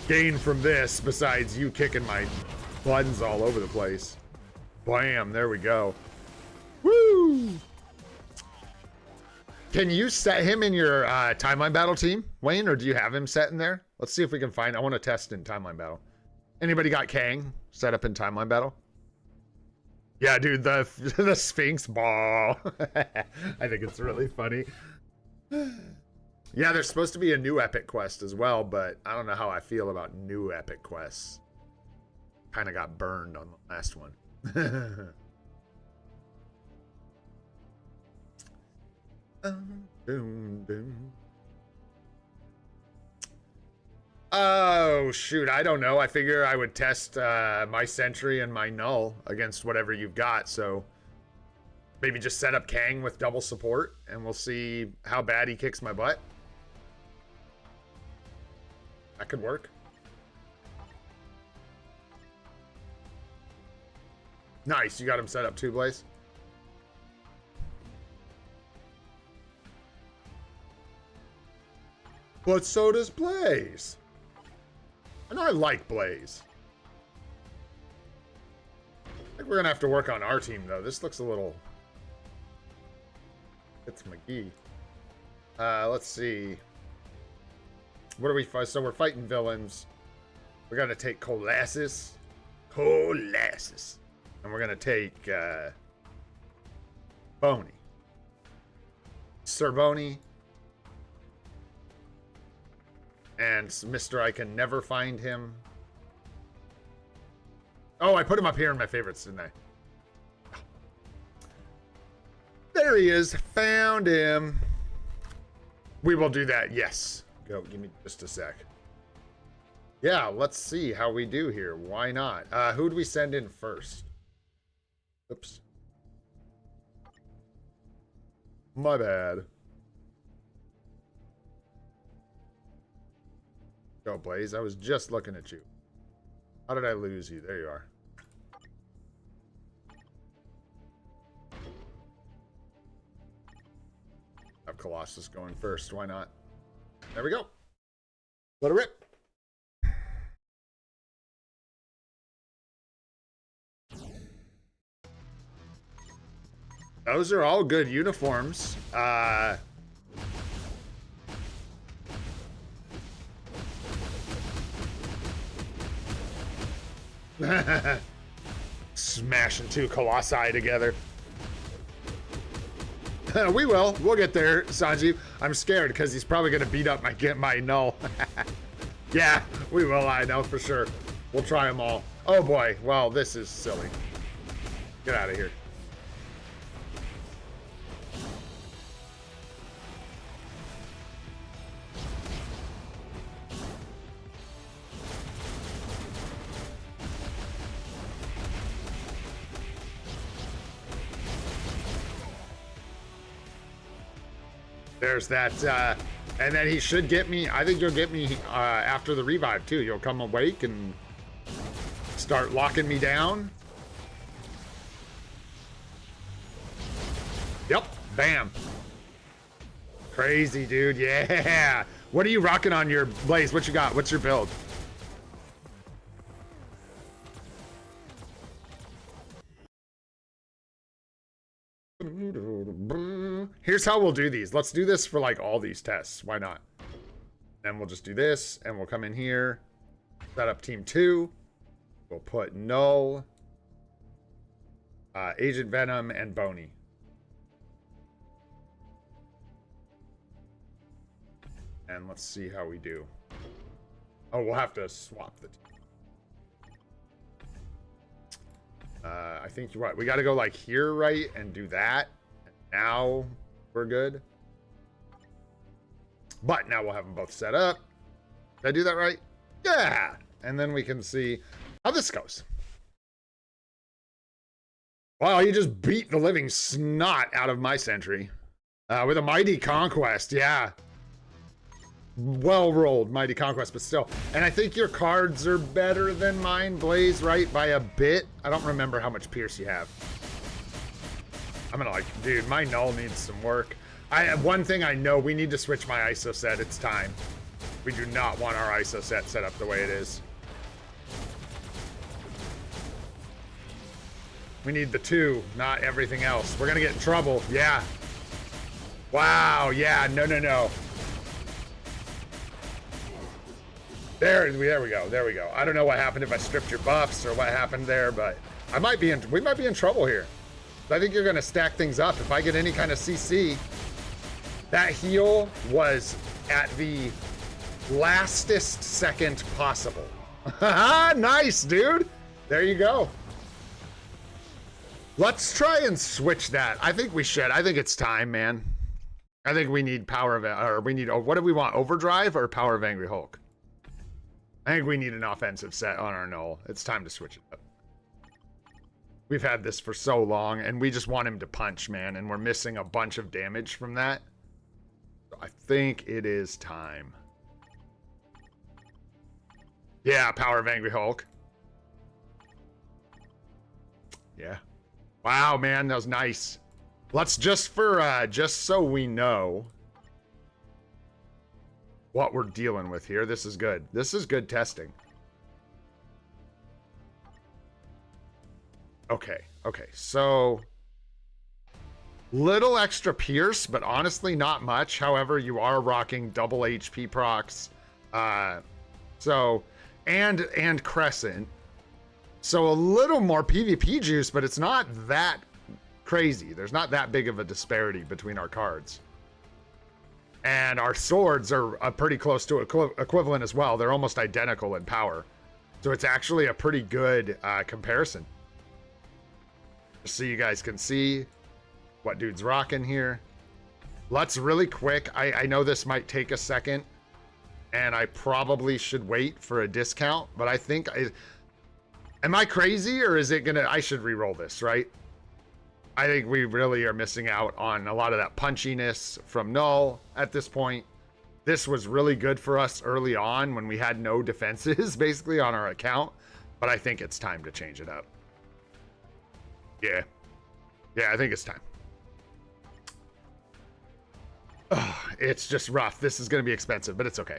Speaker 1: gain from this besides you kicking my buttons all over the place. Bam, there we go. Woo! Can you set him in your timeline battle team, Wayne, or do you have him set in there? Let's see if we can find... I want to test in timeline battle. Anybody got Kang set up in timeline battle? Yeah, dude, the Sphinx ball. I think it's really funny. Yeah, there's supposed to be a new epic quest as well, but I don't know how I feel about new epic quests. Kind of got burned on the last one. Oh, shoot. I don't know. I figure I would test my Sentry and my Null against whatever you've got. So maybe just set up Kang with double support and we'll see how bad he kicks my butt. That could work. Nice. You got him set up too, Blaze? But so does Blaze. And I like Blaze. I think we're going to have to work on our team, though. This looks a little... It's McGee. Let's see. What are we fighting? So we're fighting villains. We're going to take Colassus. Colassus. And we're going to take Boney. Sir Boney. And Mr. I can never find him. Oh, I put him up here in my favorites, didn't I? There he is. Found him. We will do that. Yes. Go. Give me just a sec. Yeah, let's see how we do here. Why not? Who do we send in first? Oops. My bad. Go, Blaze. I was just looking at you. How did I lose you? There you are. Have Colossus going first. Why not? There we go. Let it rip. Those are all good uniforms. Smashing two Colossi together. We will. We'll get there, Sanji. I'm scared because he's probably going to beat up my null. Yeah, we will. I know for sure. We'll try them all. Oh boy. Well, this is silly. Get out of here. There's that, and then he should get me. I think you'll get me after the revive too. You'll come awake and start locking me down. Yep, bam. Crazy, dude. Yeah. What are you rocking on your Blaze? What you got? What's your build? Here's how we'll do these. Let's do this for like all these tests. Why not? Then we'll just do this and we'll come in here, set up team 2. We'll put Null, Agent Venom, and Boney. And let's see how we do. Oh, we'll have to swap the team. I think you're right. We got to go like here, right? And do that. And now we're good. But now we'll have them both set up. Did I do that right? Yeah. And then we can see how this goes. Wow, you just beat the living snot out of my sentry. With a mighty conquest, yeah. Well rolled, mighty conquest, but still. And I think your cards are better than mine, Blaze, right? By a bit. I don't remember how much Pierce you have. I'm gonna like, dude, my null needs some work. One thing I know, we need to switch my ISO set. It's time. We do not want our ISO set up the way it is. We need the 2, not everything else. We're gonna get in trouble. Yeah. Wow, yeah, no. There we go. There we go. I don't know what happened if I stripped your buffs or what happened there, but we might be in trouble here. I think you're gonna stack things up. If I get any kind of CC, that heal was at the lastest second possible. Nice, dude. There you go. Let's try and switch that. I think we should. I think it's time, man. I think we need power of, or we need, what do we want? Overdrive or Power of Angry Hulk? I think we need an offensive set on our null. It's time to switch it up. We've had this for so long, and we just want him to punch, man, and we're missing a bunch of damage from that. So I think it is time. Yeah, Power of Angry Hulk. Yeah. Wow, man, that was nice. Let's just so we know what we're dealing with here. This is good. This is good testing. Okay, so little extra Pierce, but honestly not much. However, you are rocking double HP procs. And Crescent. So a little more PvP juice, but it's not that crazy. There's not that big of a disparity between our cards. And our swords are pretty close to equivalent as well. They're almost identical in power. So it's actually a pretty good comparison. Just so you guys can see what dude's rocking here. Let's really quick. I know this might take a second. And I probably should wait for a discount. But I think... am I crazy or is it gonna... I should re-roll this, right? I think we really are missing out on a lot of that punchiness from Null at this point. This was really good for us early on when we had no defenses basically on our account, but I think it's time to change it up. Yeah, I think it's time. Ugh, it's just rough. This is going to be expensive, but it's okay.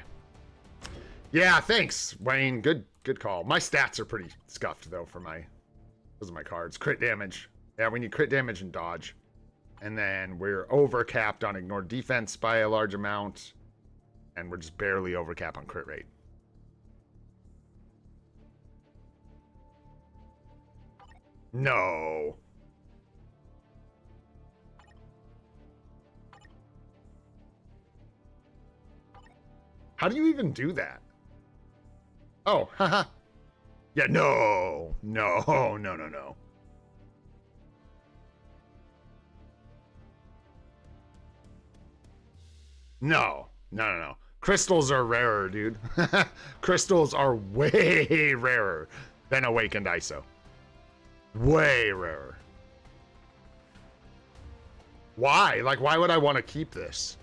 Speaker 1: Yeah, thanks, Wayne. Good call. My stats are pretty scuffed though for those are my cards. Crit damage. Yeah, we need crit damage and dodge. And then we're over-capped on ignored defense by a large amount. And we're just barely over-capped on crit rate. No. How do you even do that? Oh, haha. Yeah, no. No, no, no, no. No, no, no, no. Crystals are rarer, dude. Crystals are way rarer than Awakened ISO. Way rarer. Why? Like, why would I want to keep this?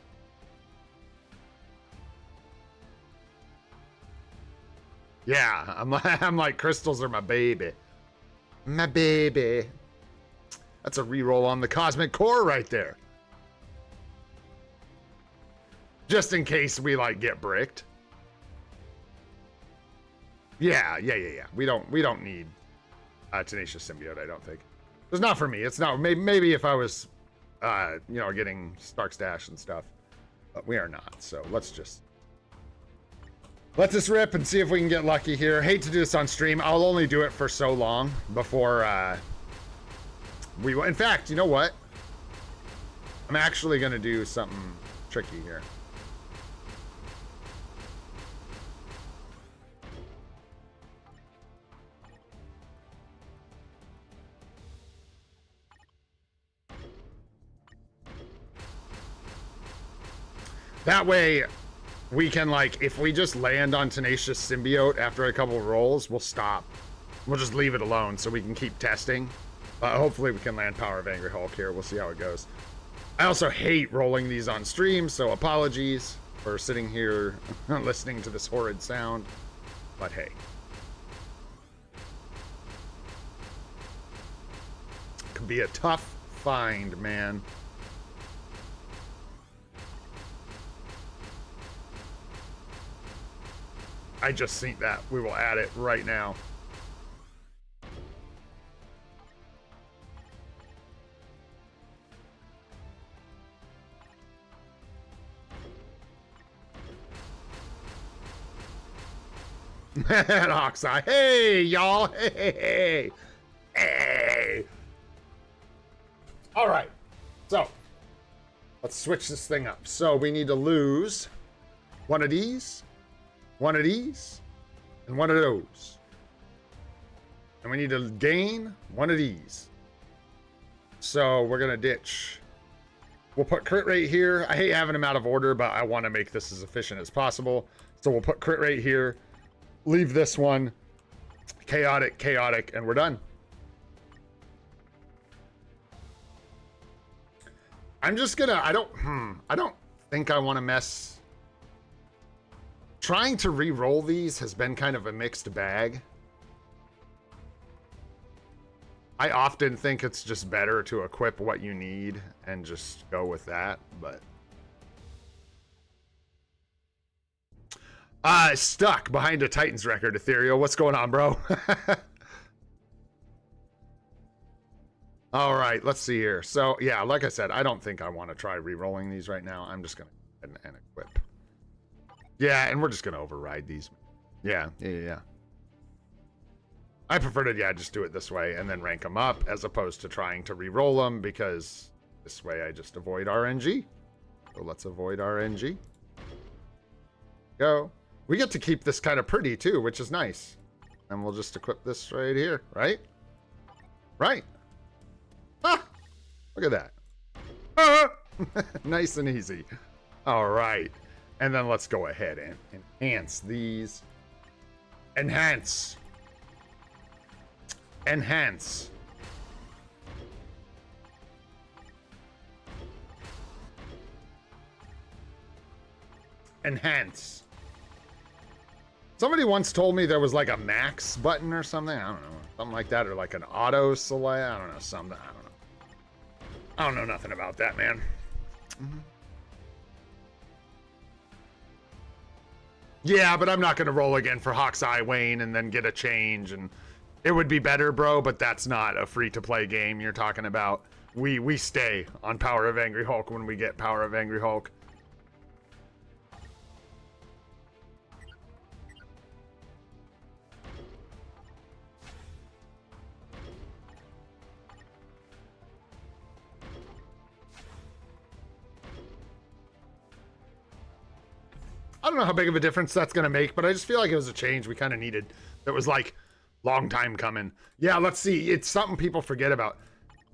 Speaker 1: Yeah, I'm like, crystals are my baby. My baby. That's a reroll on the Cosmic Core right there. Just in case we, like, get bricked. Yeah. We don't need Tenacious Symbiote, I don't think. It's not for me. It's not. Maybe if I was, you know, getting Stark's Dash and stuff. But we are not. So let's just let this rip and see if we can get lucky here. Hate to do this on stream. I'll only do it for so long before we will. In fact, you know what? I'm actually going to do something tricky here. That way, we can, like, if we just land on Tenacious Symbiote after a couple rolls, we'll stop. We'll just leave it alone so we can keep testing. Hopefully we can land Power of Angry Hulk here. We'll see how it goes. I also hate rolling these on stream, so apologies for sitting here listening to this horrid sound. But hey. Could be a tough find, man. I just seen that. We will add it right now. And Oxeye. Hey, y'all. Hey. All right. So, let's switch this thing up. So, we need to lose one of these. One of these, and one of those. And we need to gain one of these. So we're gonna ditch. We'll put crit rate here. I hate having them out of order, but I want to make this as efficient as possible. So we'll put crit rate here. Leave this one. Chaotic, chaotic, and we're done. I'm just gonna, I don't think I want to mess. Trying to re-roll these has been kind of a mixed bag. I often think it's just better to equip what you need and just go with that, but... Stuck behind a Titans record, Ethereal. What's going on, bro? All right, let's see here. So, yeah, like I said, I don't think I want to try re-rolling these right now. I'm just going to go ahead and equip. Yeah, and we're just going to override these. Yeah. I prefer to, yeah, just do it this way and then rank them up as opposed to trying to re-roll them because this way I just avoid RNG. So let's avoid RNG. Go. We get to keep this kind of pretty too, which is nice. And we'll just equip this right here, right? Right. Ah! Look at that. Ah! Nice and easy. All right. And then let's go ahead and enhance these. Enhance. Enhance. Enhance. Somebody once told me there was like a max button or something. I don't know. Something like that, or like an auto select. I don't know. Something. I don't know. I don't know nothing about that, man. Mm-hmm. Yeah, but I'm not going to roll again for Hawk's Eye Wayne and then get a change. And it would be better, bro, but that's not a free-to-play game you're talking about. We stay on Power of Angry Hulk when we get Power of Angry Hulk. I don't know how big of a difference that's going to make, but I just feel like it was a change we kind of needed. That was like long time coming. Yeah, let's see. It's something people forget about.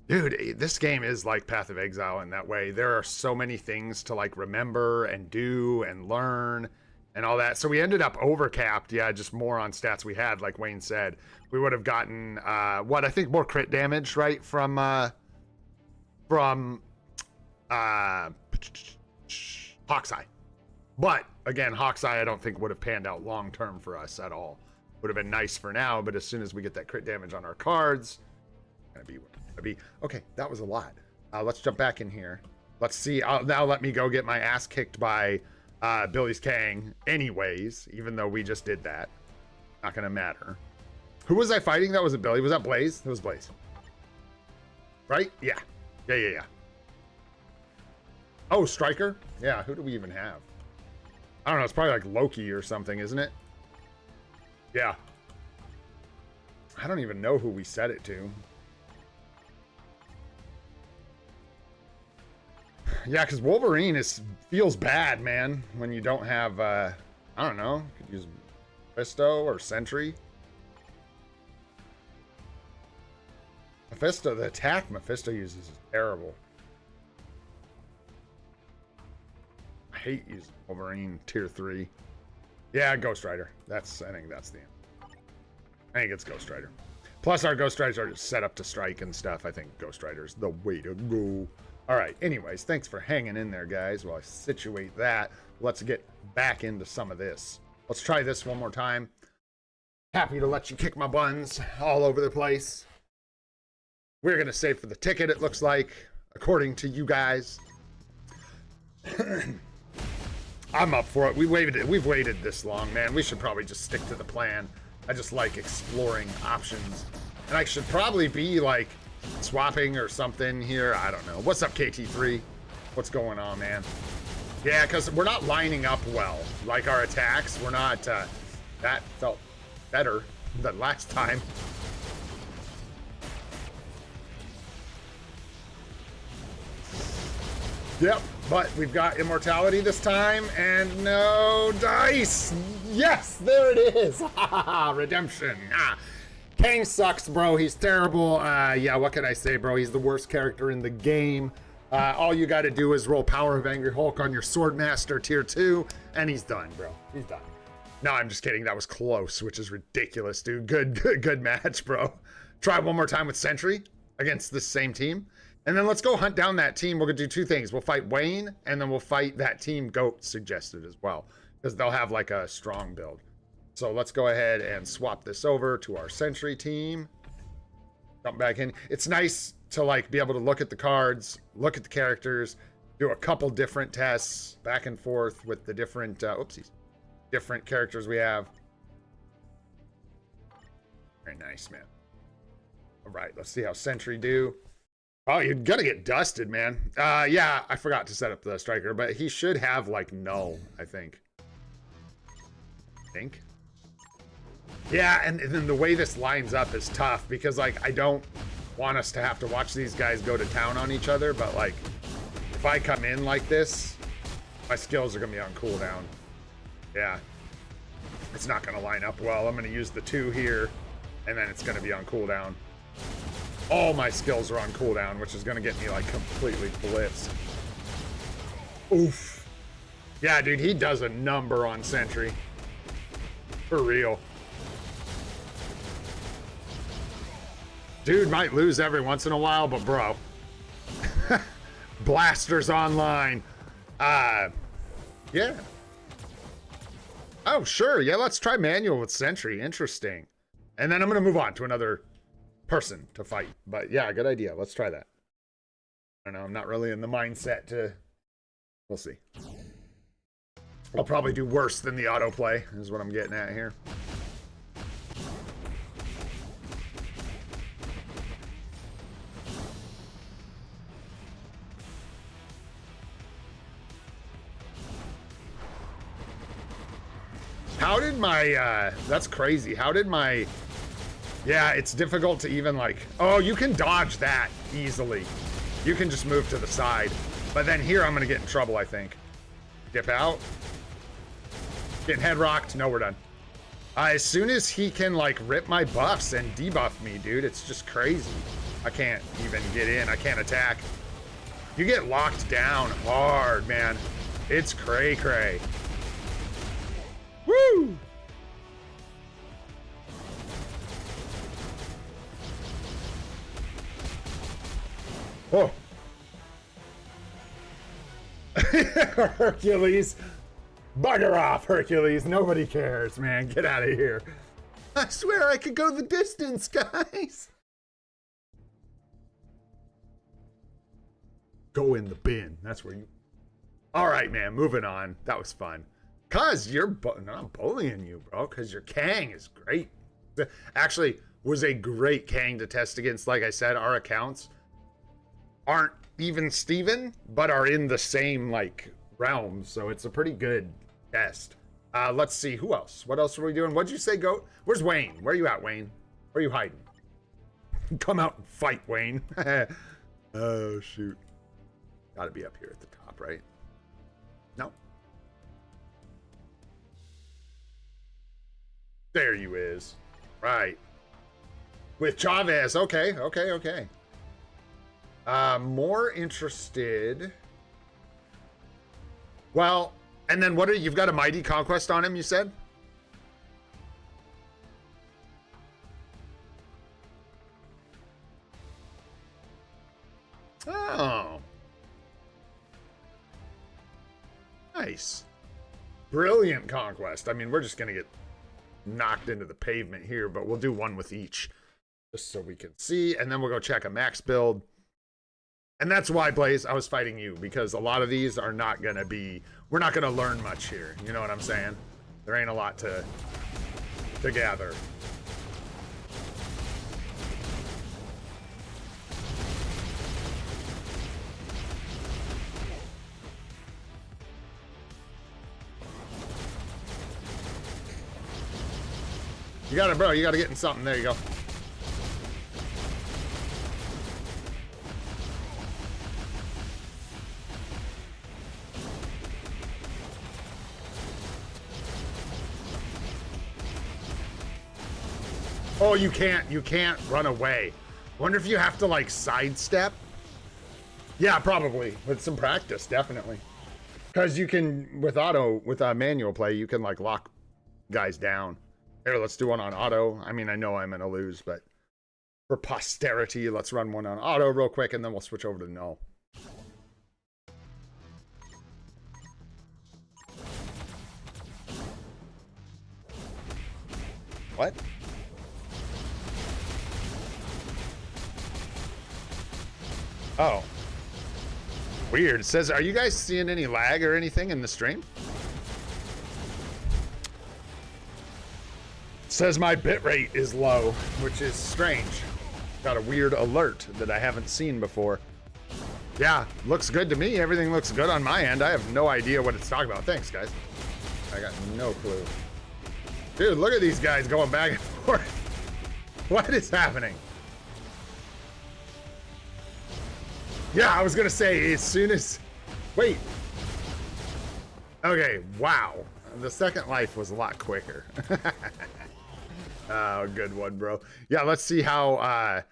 Speaker 1: Dude, this game is like Path of Exile in that way. There are so many things to like remember and do and learn and all that. So we ended up overcapped. Yeah, just more on stats we had, like Wayne said. We would have gotten, what, I think more crit damage, right? From Hawk's Eye. But again, Hawk's Eye I don't think would have panned out long term for us at all. Would have been nice for now, but as soon as we get that crit damage on our cards, gonna be okay. That was a lot. Let's jump back in here. Let's see. Now let me go get my ass kicked by Billy's Kang anyways, even though we just did that. Not gonna matter. Who was I fighting? That wasn't Billy. Was that Blaze? It was Blaze. Right? Yeah. Yeah. Oh, Striker? Yeah, who do we even have? I don't know. It's probably like Loki or something, isn't it? Yeah. I don't even know who we set it to. Yeah, because Wolverine feels bad, man, when you don't have, I don't know, you could use Mephisto or Sentry. Mephisto, the attack Mephisto uses is terrible. I hate using Wolverine tier 3. Yeah, Ghost Rider. I think that's the end. I think it's Ghost Rider. Plus our Ghost Riders are just set up to strike and stuff. I think Ghost Rider's the way to go. All right, anyways, thanks for hanging in there, guys, while I situate that. Let's get back into some of this. Let's try this one more time. Happy to let you kick my buns all over the place. We're going to save for the ticket, it looks like, according to you guys. I'm up for it. We've waited this long, man. We should probably just stick to the plan. I just like exploring options. And I should probably be, like, swapping or something here. I don't know. What's up, KT3? What's going on, man? Yeah, because we're not lining up well. Like, our attacks, we're not, that felt better than last time. Yep, but we've got immortality this time, and no dice! Yes, there it is! Redemption! Kang sucks, bro. He's terrible. Yeah, what can I say, bro? He's the worst character in the game. All you gotta do is roll Power of Angry Hulk on your Swordmaster tier 2, and he's done, bro. He's done. No, I'm just kidding. That was close, which is ridiculous, dude. Good match, bro. Try one more time with Sentry against this same team. And then let's go hunt down that team. We're gonna do two things. We'll fight Wayne, and then we'll fight that team Goat suggested as well, because they'll have like a strong build. So let's go ahead and swap this over to our Sentry team. Jump back in. It's nice to like be able to look at the cards, look at the characters, do a couple different tests back and forth with the different, different characters we have. Very nice, man. All right, let's see how Sentry do. Oh, you're gonna get dusted, man. Yeah, I forgot to set up the Striker, but he should have like null, I think. Yeah, and then the way this lines up is tough because like I don't want us to have to watch these guys go to town on each other, but like if I come in like this, my skills are gonna be on cooldown. Yeah, it's not gonna line up well. I'm gonna use the 2 here, and then it's gonna be on cooldown. All my skills are on cooldown, which is gonna get me like completely blitzed. Oof. Yeah, dude, he does a number on Sentry. For real. Dude might lose every once in a while, but bro. Blasters online. Yeah. Oh, sure. Yeah, let's try manual with Sentry. Interesting. And then I'm gonna move on to another person to fight. But yeah, good idea. Let's try that. I don't know. I'm not really in the mindset to... We'll see. I'll probably do worse than the autoplay, is what I'm getting at here. How did my, that's crazy. How did my... Yeah, it's difficult to even like... Oh, you can dodge that easily. You can just move to the side. But then here I'm going to get in trouble, I think. Dip out. Getting head rocked. No, we're done. As soon as he can, like, rip my buffs and debuff me, dude, it's just crazy. I can't even get in. I can't attack. You get locked down hard, man. It's cray-cray. Woo! Oh. Hercules. Bugger off, Hercules. Nobody cares, man. Get out of here. I swear I could go the distance, guys. Go in the bin. That's where you... All right, man. Moving on. That was fun. Cause you're... No, I'm bullying you, bro. Cause your Kang is great. Actually, was a great Kang to test against. Like I said, our accounts aren't even Steven, but are in the same, like, realm. So it's a pretty good test. Let's see. Who else? What else are we doing? What'd you say, Goat? Where's Wayne? Where are you at, Wayne? Where are you hiding? Come out and fight, Wayne. Oh, shoot. Gotta be up here at the top, right? No. There you is. Right. With Chavez. Okay, okay, okay. More interested. Well, and then what are you've got a mighty conquest on him, you said? Oh. Nice. Brilliant conquest. I mean, we're just gonna get knocked into the pavement here, but we'll do one with each just so we can see, and then we'll go check a max build. And that's why, Blaze, I was fighting you, because a lot of these are not gonna be, we're not gonna learn much here. You know what I'm saying? There ain't a lot to gather. You got it, bro. You got to get in something. There you go. Oh, you can't run away. Wonder if you have to, like, sidestep. Yeah, probably. With some practice, definitely. Because you can, with manual play, you can, like, lock guys down. Here, let's do one on auto. I mean, I know I'm going to lose, but for posterity, let's run one on auto real quick, and then we'll switch over to null. What? Oh. Weird. It says, are you guys seeing any lag or anything in the stream? It says my bitrate is low, which is strange. Got a weird alert that I haven't seen before. Yeah, looks good to me. Everything looks good on my end. I have no idea what it's talking about. Thanks, guys. I got no clue. Dude, look at these guys going back and forth. What is happening? Yeah, I was gonna say, as soon as... Wait. Okay, wow. The second life was a lot quicker. Oh, good one, bro. Yeah, let's see how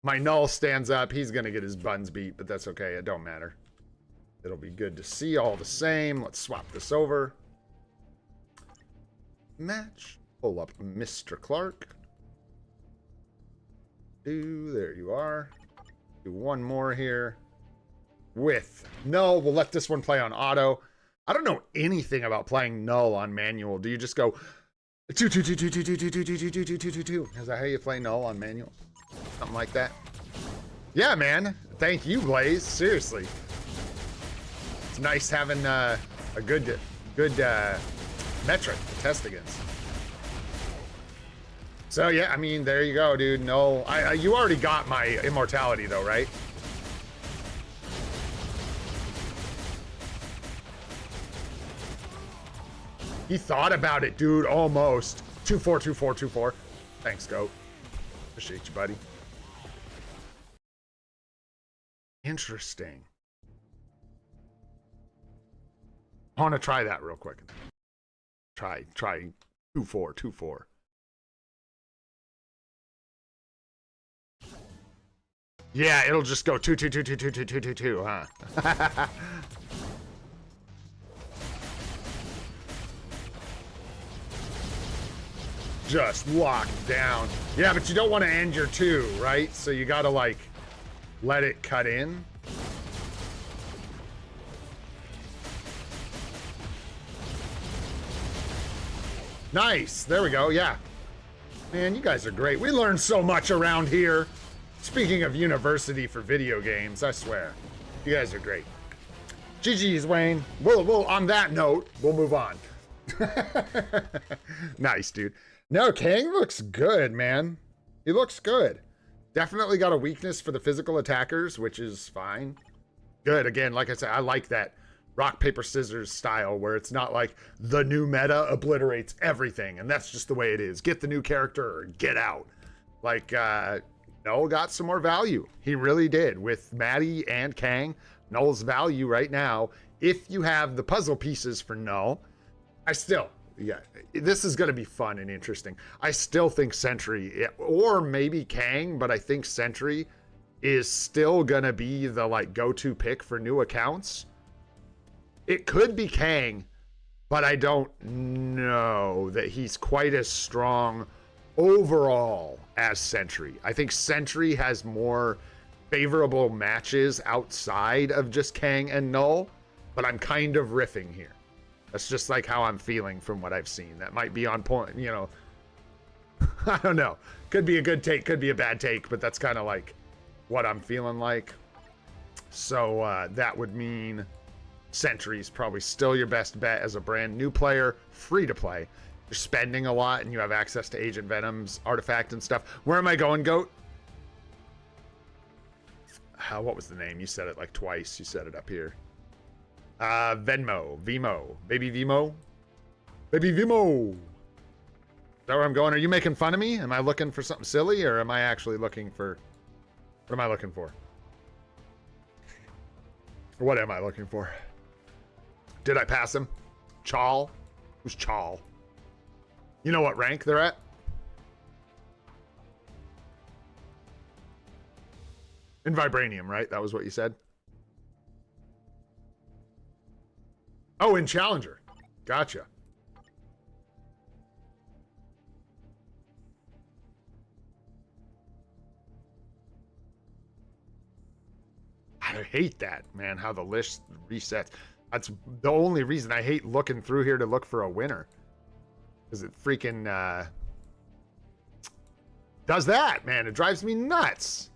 Speaker 1: my null stands up. He's gonna get his buns beat, but that's okay. It don't matter. It'll be good to see all the same. Let's swap this over. Match. Pull up Mr. Clark. There you are. Do one more here. With null, we'll let this one play on auto. I don't know anything about playing null on manual. Do you just go 2 2 2 2 2 2 2 2 2 2 2 2 2 2 2? Is that how you play null on manual? Something like that. Yeah, man. Thank you, Blaze. Seriously, it's nice having a good metric to test against. So yeah, I mean, there you go, dude. No, you already got my immortality though, right? He thought about it, dude, almost. 2-4, 2-4, 2-4. Thanks, Goat. Appreciate you, buddy. Interesting. I want to try that real quick. Try 2-4, 2-4. Yeah, it'll just go 2-2-2-2-2-2-2-2-2, huh? Just lock down. Yeah, but you don't want to end your 2, right? So you gotta like let it cut in. Nice. There we go. Yeah. Man, you guys are great. We learn so much around here. Speaking of university for video games, I swear. You guys are great. GG's, Wayne. We'll on that note, we'll move on. Nice, dude. No, Kang looks good, man. He looks good. Definitely got a weakness for the physical attackers, which is fine. Good. Again, like I said, I like that rock, paper, scissors style where it's not like the new meta obliterates everything, and that's just the way it is. Get the new character or get out. Like, Null got some more value. He really did. With Maddie and Kang, Null's value right now, if you have the puzzle pieces for Null, yeah, this is going to be fun and interesting. I still think Sentry, or maybe Kang, but I think Sentry is still going to be the like go-to pick for new accounts. It could be Kang, but I don't know that he's quite as strong overall as Sentry. I think Sentry has more favorable matches outside of just Kang and Null, but I'm kind of riffing here. That's just like how I'm feeling from what I've seen. That might be on point, you know. I don't know. Could be a good take, could be a bad take, but that's kind of like what I'm feeling like. So that would mean Sentry's probably still your best bet as a brand new player, free to play. You're spending a lot and you have access to Agent Venom's artifact and stuff. Where am I going, Goat? What was the name? You said it like twice. You said it up here. Venmo. Vimo. Baby Vimo? Baby Vimo! Is that where I'm going? Are you making fun of me? Am I looking for something silly, or am I actually looking for... What am I looking for? What am I looking for? Did I pass him? Chal? Who's Chal? You know what rank they're at? In Vibranium, right? That was what you said? Oh, in Challenger. Gotcha. I hate that, man, how the list resets. That's the only reason I hate looking through here to look for a winner. Because it freaking does that, man. It drives me nuts.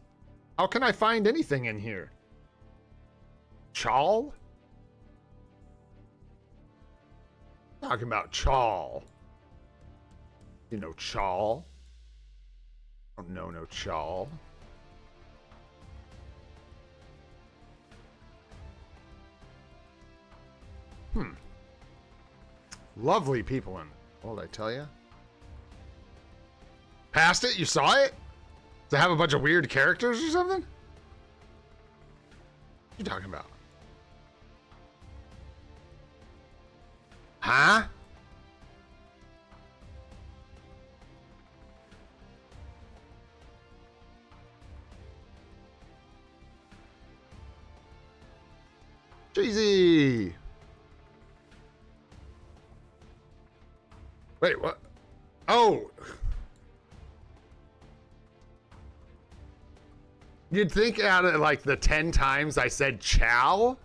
Speaker 1: How can I find anything in here? Chal? Talking about Chal. You know Chal? Oh, no Chal. Lovely people in the world, I tell you. Passed it? You saw it? To have a bunch of weird characters or something? What are you talking about? Huh? Jeezy. Wait, what? Oh. You'd think out of like the 10 times I said Chal,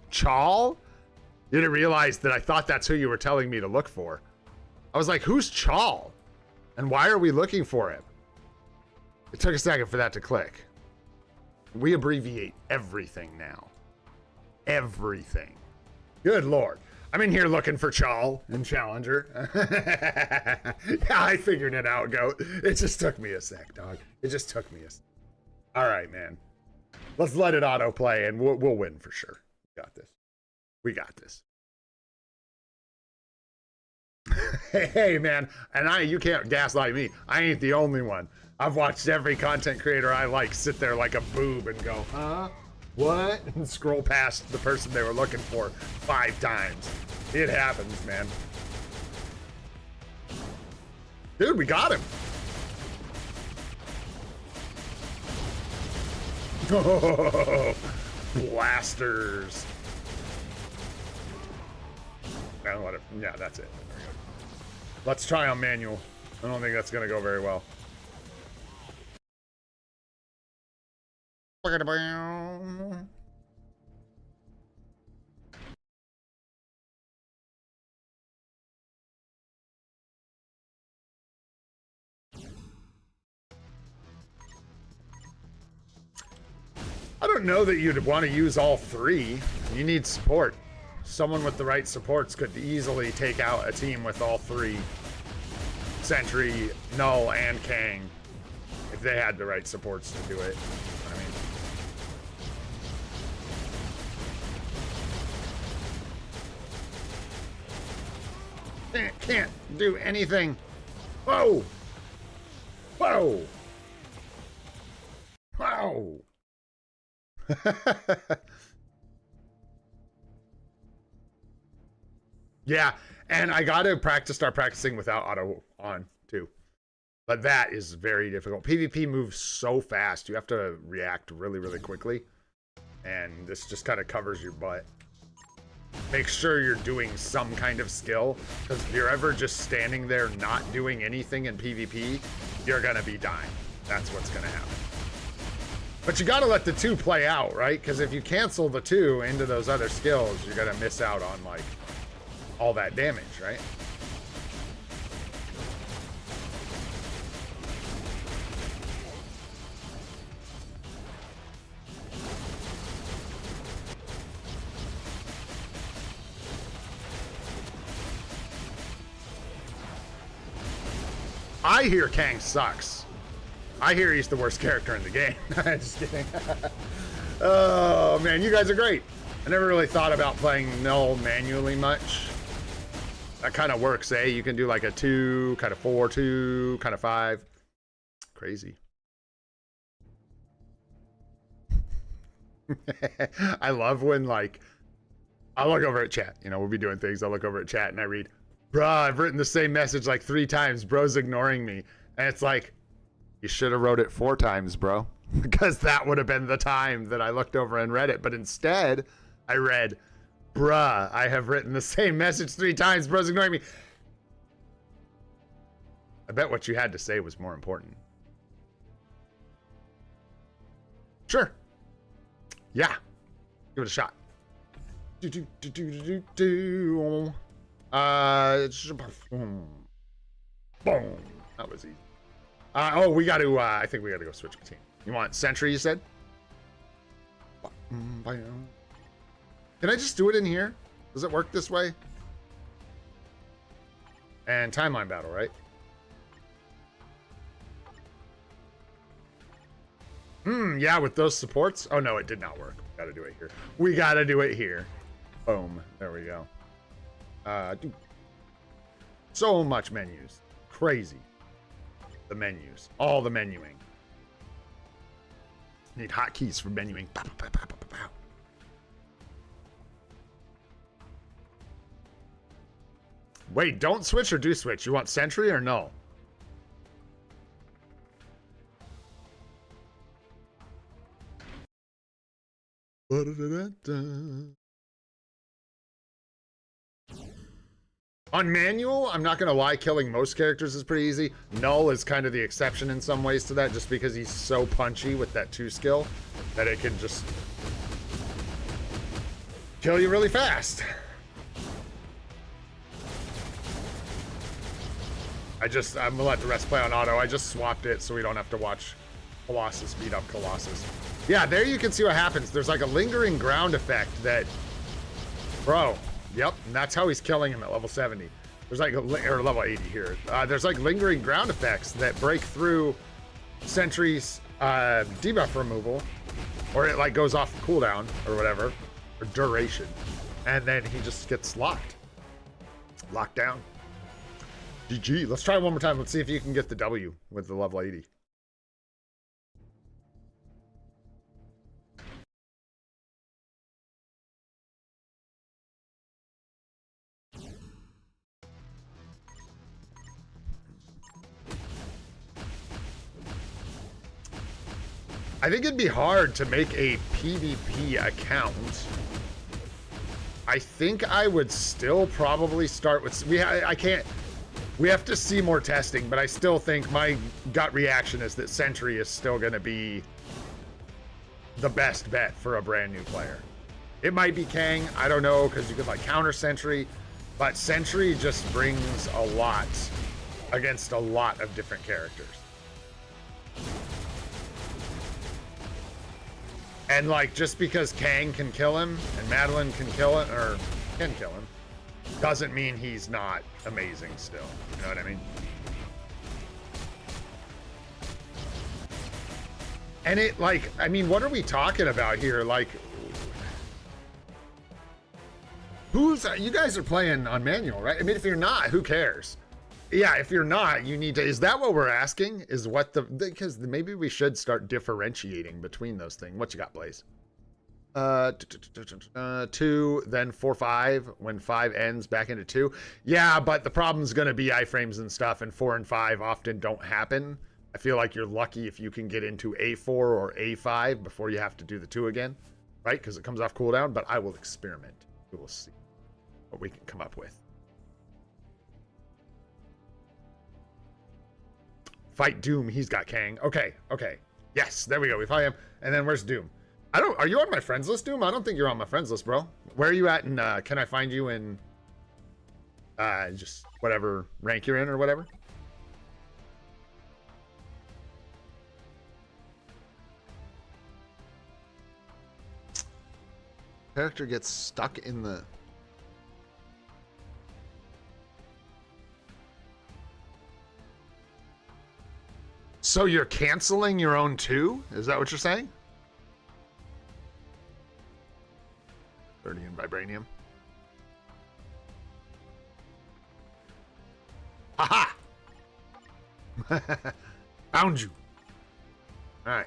Speaker 1: you didn't realize that I thought that's who you were telling me to look for. I was like, who's Chal? And why are we looking for him? It took a second for that to click. We abbreviate everything now. Everything. Good Lord. I'm in here looking for Chal and Challenger. Yeah, I figured it out, Goat. It just took me a sec, dog. It just took me a sec. All right, man. Let's let it autoplay and we'll win for sure. We got this. We got this. Hey, man. And you can't gaslight me. I ain't the only one. I've watched every content creator I like sit there like a boob and go, huh? What? And scroll past the person they were looking for 5 times. It happens, man. Dude, we got him. Oh, blasters. Now let it, yeah, that's it. Let's try on manual. I don't think that's gonna go very well. I don't know that you'd want to use all three. You need support. Someone with the right supports could easily take out a team with all three. Sentry, Null, and Kang. If they had the right supports to do it. I mean... Can't do anything. Whoa! Whoa! Whoa! Yeah, and I gotta start practicing without auto on too. But that is very difficult. PvP moves so fast. You have to react really, really quickly. And this just kind of covers your butt. Make sure you're doing some kind of skill. Because if you're ever just standing there not doing anything in PvP, you're gonna be dying. That's what's gonna happen. But you gotta let the two play out, right? Because if you cancel the two into those other skills, you're gonna miss out on, like, all that damage, right? I hear Kang sucks. I hear he's the worst character in the game. Just kidding. Oh, man, you guys are great. I never really thought about playing Null manually much. That kind of works, eh? You can do like a 2, kind of 4, 2, kind of 5. Crazy. I love when, like, I look over at chat. You know, we'll be doing things. I look over at chat and I read, bruh, I've written the same message like 3 times. Bro's ignoring me. And it's like, you should have wrote it 4 times, bro. Because that would have been the time that I looked over and read it. But instead, I read, bruh, I have written the same message 3 times. Bro's ignoring me. I bet what you had to say was more important. Sure. Yeah. Give it a shot. Boom. That was easy. Oh, we got to, I think we got to go switch team. You want Sentry, you said? Can I just do it in here? Does it work this way? And timeline battle, right? Yeah, with those supports. Oh, no, it did not work. We got to do it here. We got to do it here. Boom. There we go. Dude. So much menus. Crazy. The menus. All the menuing. Need hotkeys for menuing. Pow, pow, pow, pow, pow. Wait, don't switch or do switch. You want Sentry or no? On manual, I'm not gonna lie, killing most characters is pretty easy. Null is kind of the exception in some ways to that, just because he's so punchy with that 2 skill that it can just kill you really fast. I'm gonna let the rest play on auto. I just swapped it so we don't have to watch Colossus beat up Colossus. Yeah, there you can see what happens. There's like a lingering ground effect that, bro. Yep, and that's how he's killing him at level 70. There's like, or level 80 here. There's like lingering ground effects that break through Sentry's debuff removal, or it like goes off cooldown or whatever, or duration, and then he just gets locked down. GG. Let's try it one more time. Let's see if you can get the W with the level 80. I think it'd be hard to make a PvP account. I think I would still probably start with... I can't... We have to see more testing, but I still think my gut reaction is that Sentry is still going to be the best bet for a brand new player. It might be Kang, I don't know, because you could like counter Sentry, but Sentry just brings a lot against a lot of different characters. And like, just because Kang can kill him and Madeline can kill him, or can kill him, doesn't mean he's not amazing still. You know what I mean? And it, like, I mean, what are we talking about here? Like, you guys are playing on manual, right? I mean, if you're not, who cares? Yeah, if you're not, you need to, is that what we're asking? Is what because maybe we should start differentiating between those things. What you got, Blaze? 2, then 4, 5. When 5 ends, back into 2. Yeah, but the problem's going to be iframes and stuff, and 4 and 5 often don't happen. I feel like you're lucky if you can get into A4 or A5 before you have to do the 2 again, right? Because it comes off cooldown, but I will experiment. We will see what we can come up with. Fight Doom, he's got Kang. Okay, okay. Yes, there we go. We fight him. And then where's Doom? Are you on my friends list, Doom? I don't think you're on my friends list, bro. Where are you at? And can I find you in just whatever rank you're in or whatever? Character gets stuck in the... So you're canceling your own 2? Is that what you're saying? 30 in Vibranium. Aha! Found you. All right.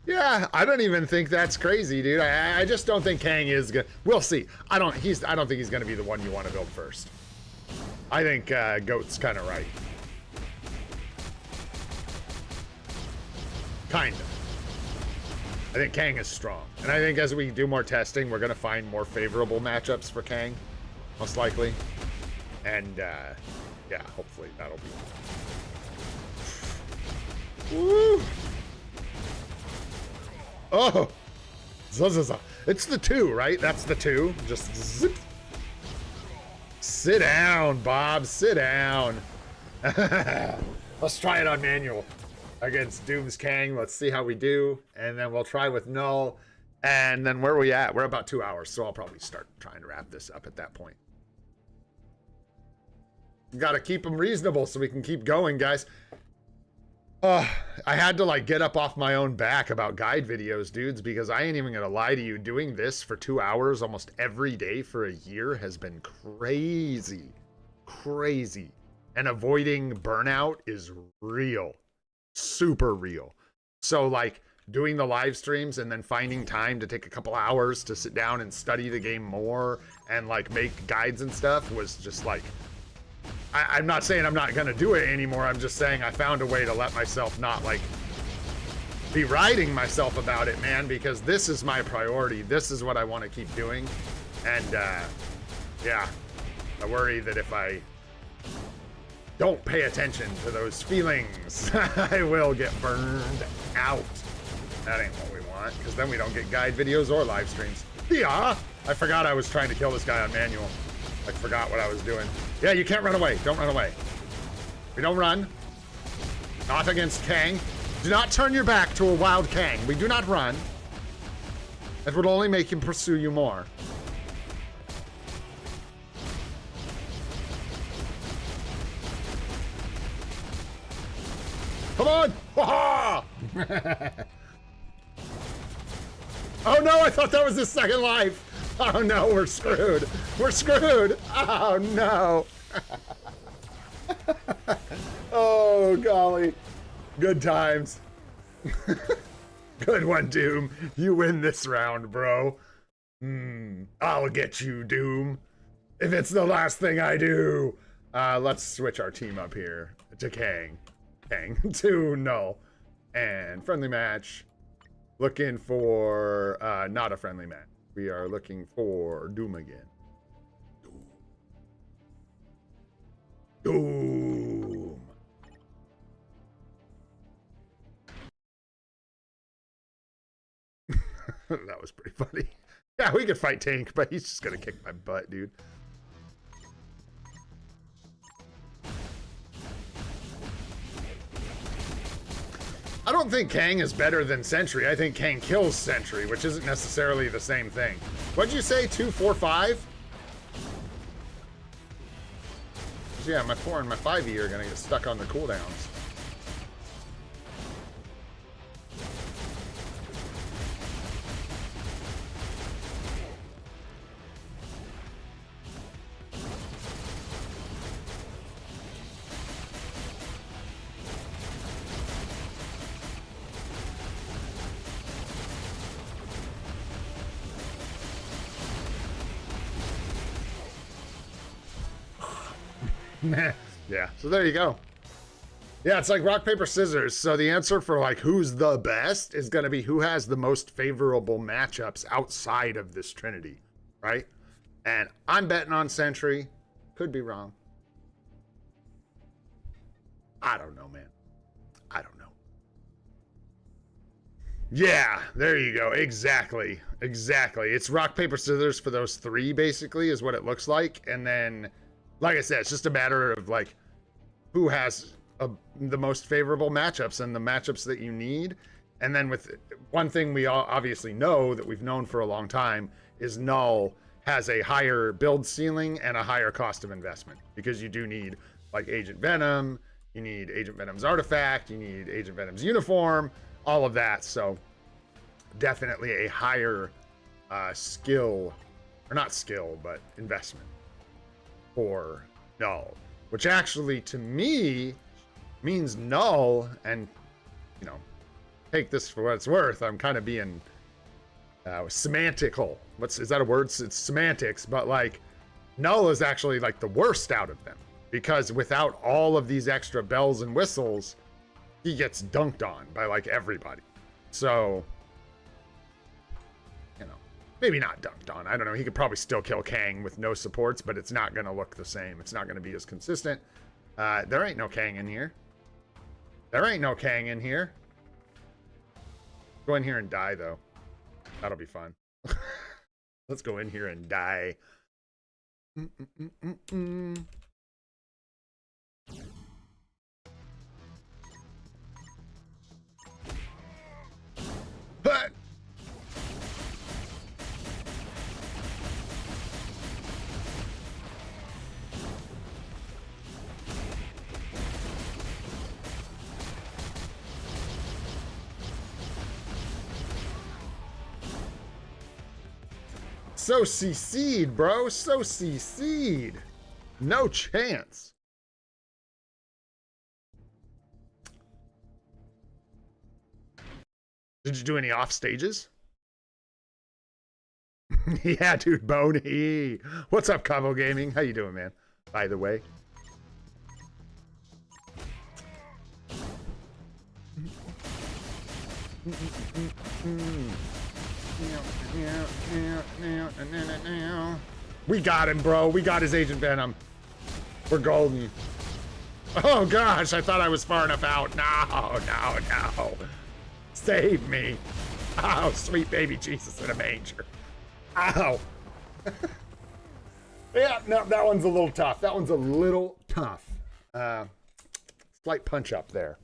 Speaker 1: Yeah, I don't even think that's crazy, dude. I just don't think Kang is gonna. We'll see. I don't think he's gonna be the one you want to build first. I think Goat's kind of right. Kinda. I think Kang is strong, and I think as we do more testing, we're gonna find more favorable matchups for Kang, most likely. And yeah, hopefully that'll be. Woo! Oh, it's the 2, right? That's the 2. Just zip. Sit down, Bob. Sit down. Let's try it on manual against Doom's Kang. Let's see how we do, and then we'll try with Null. And then where are we at? We're about 2 hours, so I'll probably start trying to wrap this up at that point. Got to keep them reasonable so we can keep going, guys. I had to like get up off my own back about guide videos, dudes, because I ain't even gonna lie to you. Doing this for 2 hours almost every day for a year has been crazy. Crazy. And avoiding burnout is real. Super real. So like doing the live streams and then finding time to take a couple hours to sit down and study the game more and like make guides and stuff was just like, I'm not saying I'm not gonna do it anymore. I'm just saying I found a way to let myself not like be riding myself about it, man, because this is my priority. This is what I want to keep doing. And yeah, I worry that if I don't pay attention to those feelings, I will get burned out. That ain't what we want, because then we don't get guide videos or live streams. Yeah, I forgot I was trying to kill this guy on manual. I forgot what I was doing. Yeah, you can't run away. Don't run away. We don't run. Not against Kang. Do not turn your back to a wild Kang. We do not run. That would only make him pursue you more. Come on! Ha-ha! Oh no, I thought that was his second life. Oh no, we're screwed. We're screwed. Oh no. Oh golly. Good times. Good one, Doom. You win this round, bro. I'll get you, Doom. If it's the last thing I do. Let's switch our team up here to Kang to Null. And friendly match. Looking for, not a friendly match. We are looking for Doom again. Doom. That was pretty funny. Yeah, we could fight Tank, but he's just gonna kick my butt, dude. I don't think Kang is better than Sentry. I think Kang kills Sentry, which isn't necessarily the same thing. What'd you say, 2, 4, 5? Yeah, my 4 and my 5E are gonna get stuck on the cooldowns. Yeah, so there you go. Yeah, it's like rock, paper, scissors. So the answer for like who's the best is going to be who has the most favorable matchups outside of this Trinity, right? And I'm betting on Sentry. Could be wrong. I don't know, man. I don't know. Yeah, there you go. Exactly. Exactly. It's rock, paper, scissors for those 3, basically, is what it looks like. And then, like I said, it's just a matter of like who has the most favorable matchups and the matchups that you need. And then with one thing we all obviously know that we've known for a long time is Null has a higher build ceiling and a higher cost of investment, because you do need like Agent Venom, you need Agent Venom's artifact, you need Agent Venom's uniform, all of that. So definitely a higher skill, or not skill, but investment for Null, which actually to me means Null, and you know, take this for what it's worth, I'm kind of being semantical. Is that a word? It's semantics, but like Null is actually like the worst out of them, because without all of these extra bells and whistles, he gets dunked on by like everybody. So, you know, maybe not dunked on. I don't know. He could probably still kill Kang with no supports, but it's not going to look the same. It's not going to be as consistent. There ain't no Kang in here. There ain't no Kang in here. Go in here and die, though. That'll be fun. Let's go in here and die. But so CC'd, bro. So CC'd. No chance. Did you do any off stages? Yeah, dude, Boney. What's up, Cabo Gaming? How you doing, man? By the way. We got him, bro. We got his Agent Venom. We're golden. Oh, gosh. I thought I was far enough out. No. Save me. Oh, sweet baby Jesus in a manger. Ow. Yeah, no, that one's a little tough. That one's a little tough. Slight punch up there.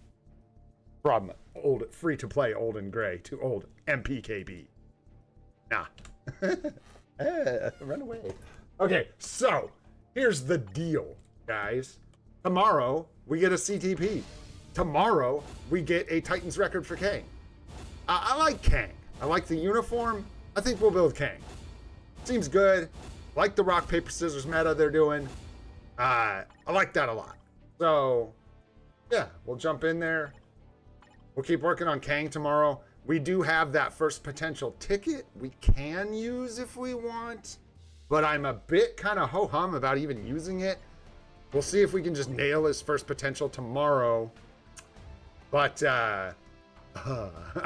Speaker 1: From old, free to play, old and gray to old MPKB. Nah. Run away. Okay, so here's the deal, guys. Tomorrow, we get a CTP. Tomorrow, we get a Titan's record for Kang. I like Kang. I like the uniform. I think we'll build Kang. Seems good. Like the rock, paper, scissors meta they're doing. I like that a lot. So, yeah, we'll jump in there. We'll keep working on Kang tomorrow. We do have that first potential ticket we can use if we want. but I'm a bit kind of ho-hum about even using it. We'll see if we can just nail his first potential tomorrow. But, I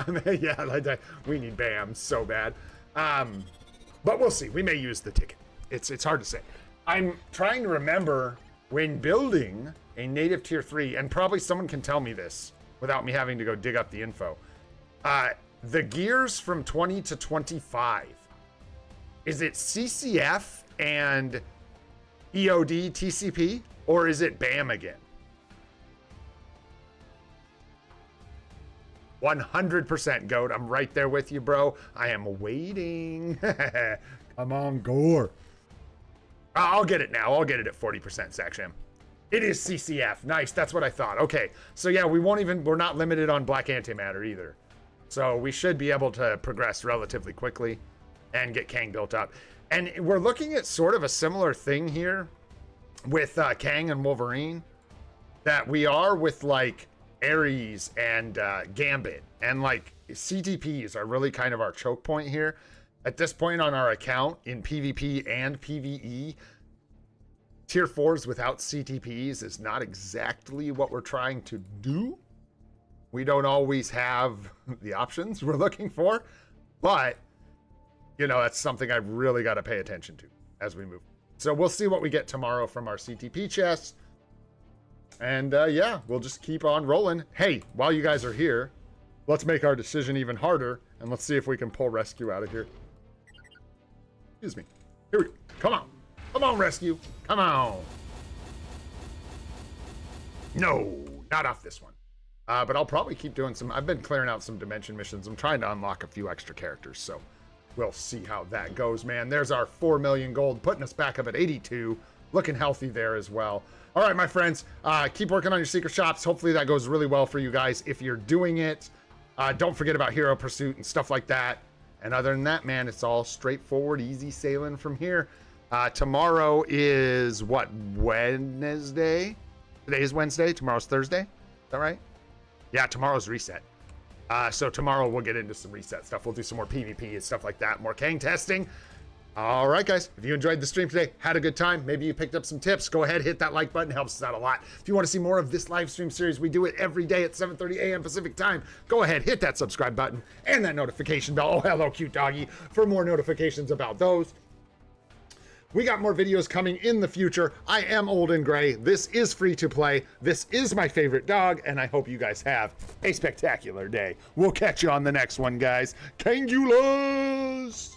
Speaker 1: mean, yeah, like, we need BAM so bad. But we'll see. We may use the ticket. It's hard to say. I'm trying to remember when building a native tier 3, and probably someone can tell me this without me having to go dig up the info. The gears from 20 to 25, is it CCF and EOD TCP, or is it BAM again? 100% GOAT. I'm right there with you, bro. I am waiting. Come on, Gore. I'll get it now. I'll get it at 40%, Saksham. It is CCF. Nice. That's what I thought. Okay. So yeah, we're not limited on black antimatter either. So we should be able to progress relatively quickly and get Kang built up. And we're looking at sort of a similar thing here with Kang and Wolverine that we are with like Ares and Gambit, and like CTPs are really kind of our choke point here. At this point on our account in PvP and PvE, tier 4s without CTPs is not exactly what we're trying to do. We don't always have the options we're looking for, but you know, that's something I've really got to pay attention to as we move. So we'll see what we get tomorrow from our CTP chest. And yeah, we'll just keep on rolling. Hey, while you guys are here, let's make our decision even harder, and let's see if we can pull Rescue out of here. Excuse me. Here we go. Come on. Come on, Rescue. Come on. No, not off this one. But I'll probably keep doing some. I've been clearing out some dimension missions. I'm trying to unlock a few extra characters, so we'll see how that goes, man. There's our 4 million gold, putting us back up at 82. Looking healthy there as well. All right, my friends, keep working on your secret shops. Hopefully that goes really well for you guys. If you're doing it, don't forget about Hero Pursuit and stuff like that. And other than that, man, it's all straightforward, easy sailing from here. Tomorrow is what, Wednesday? Today is Wednesday. Tomorrow's Thursday. Is that right? Yeah, tomorrow's reset. So tomorrow we'll get into some reset stuff. We'll do some more PvP and stuff like that. More Kang testing. All right, guys, if you enjoyed the stream today, had a good time, maybe you picked up some tips, go ahead, hit that like button, helps us out a lot. If you want to see more of this live stream series, we do it every day at 7:30 a.m. Pacific time. Go ahead, hit that subscribe button and that notification bell. Oh, hello, cute doggy, for more notifications about those. We got more videos coming in the future. I am old and gray. This is free to play. This is my favorite dog, and I hope you guys have a spectacular day. We'll catch you on the next one, guys. Kangulous!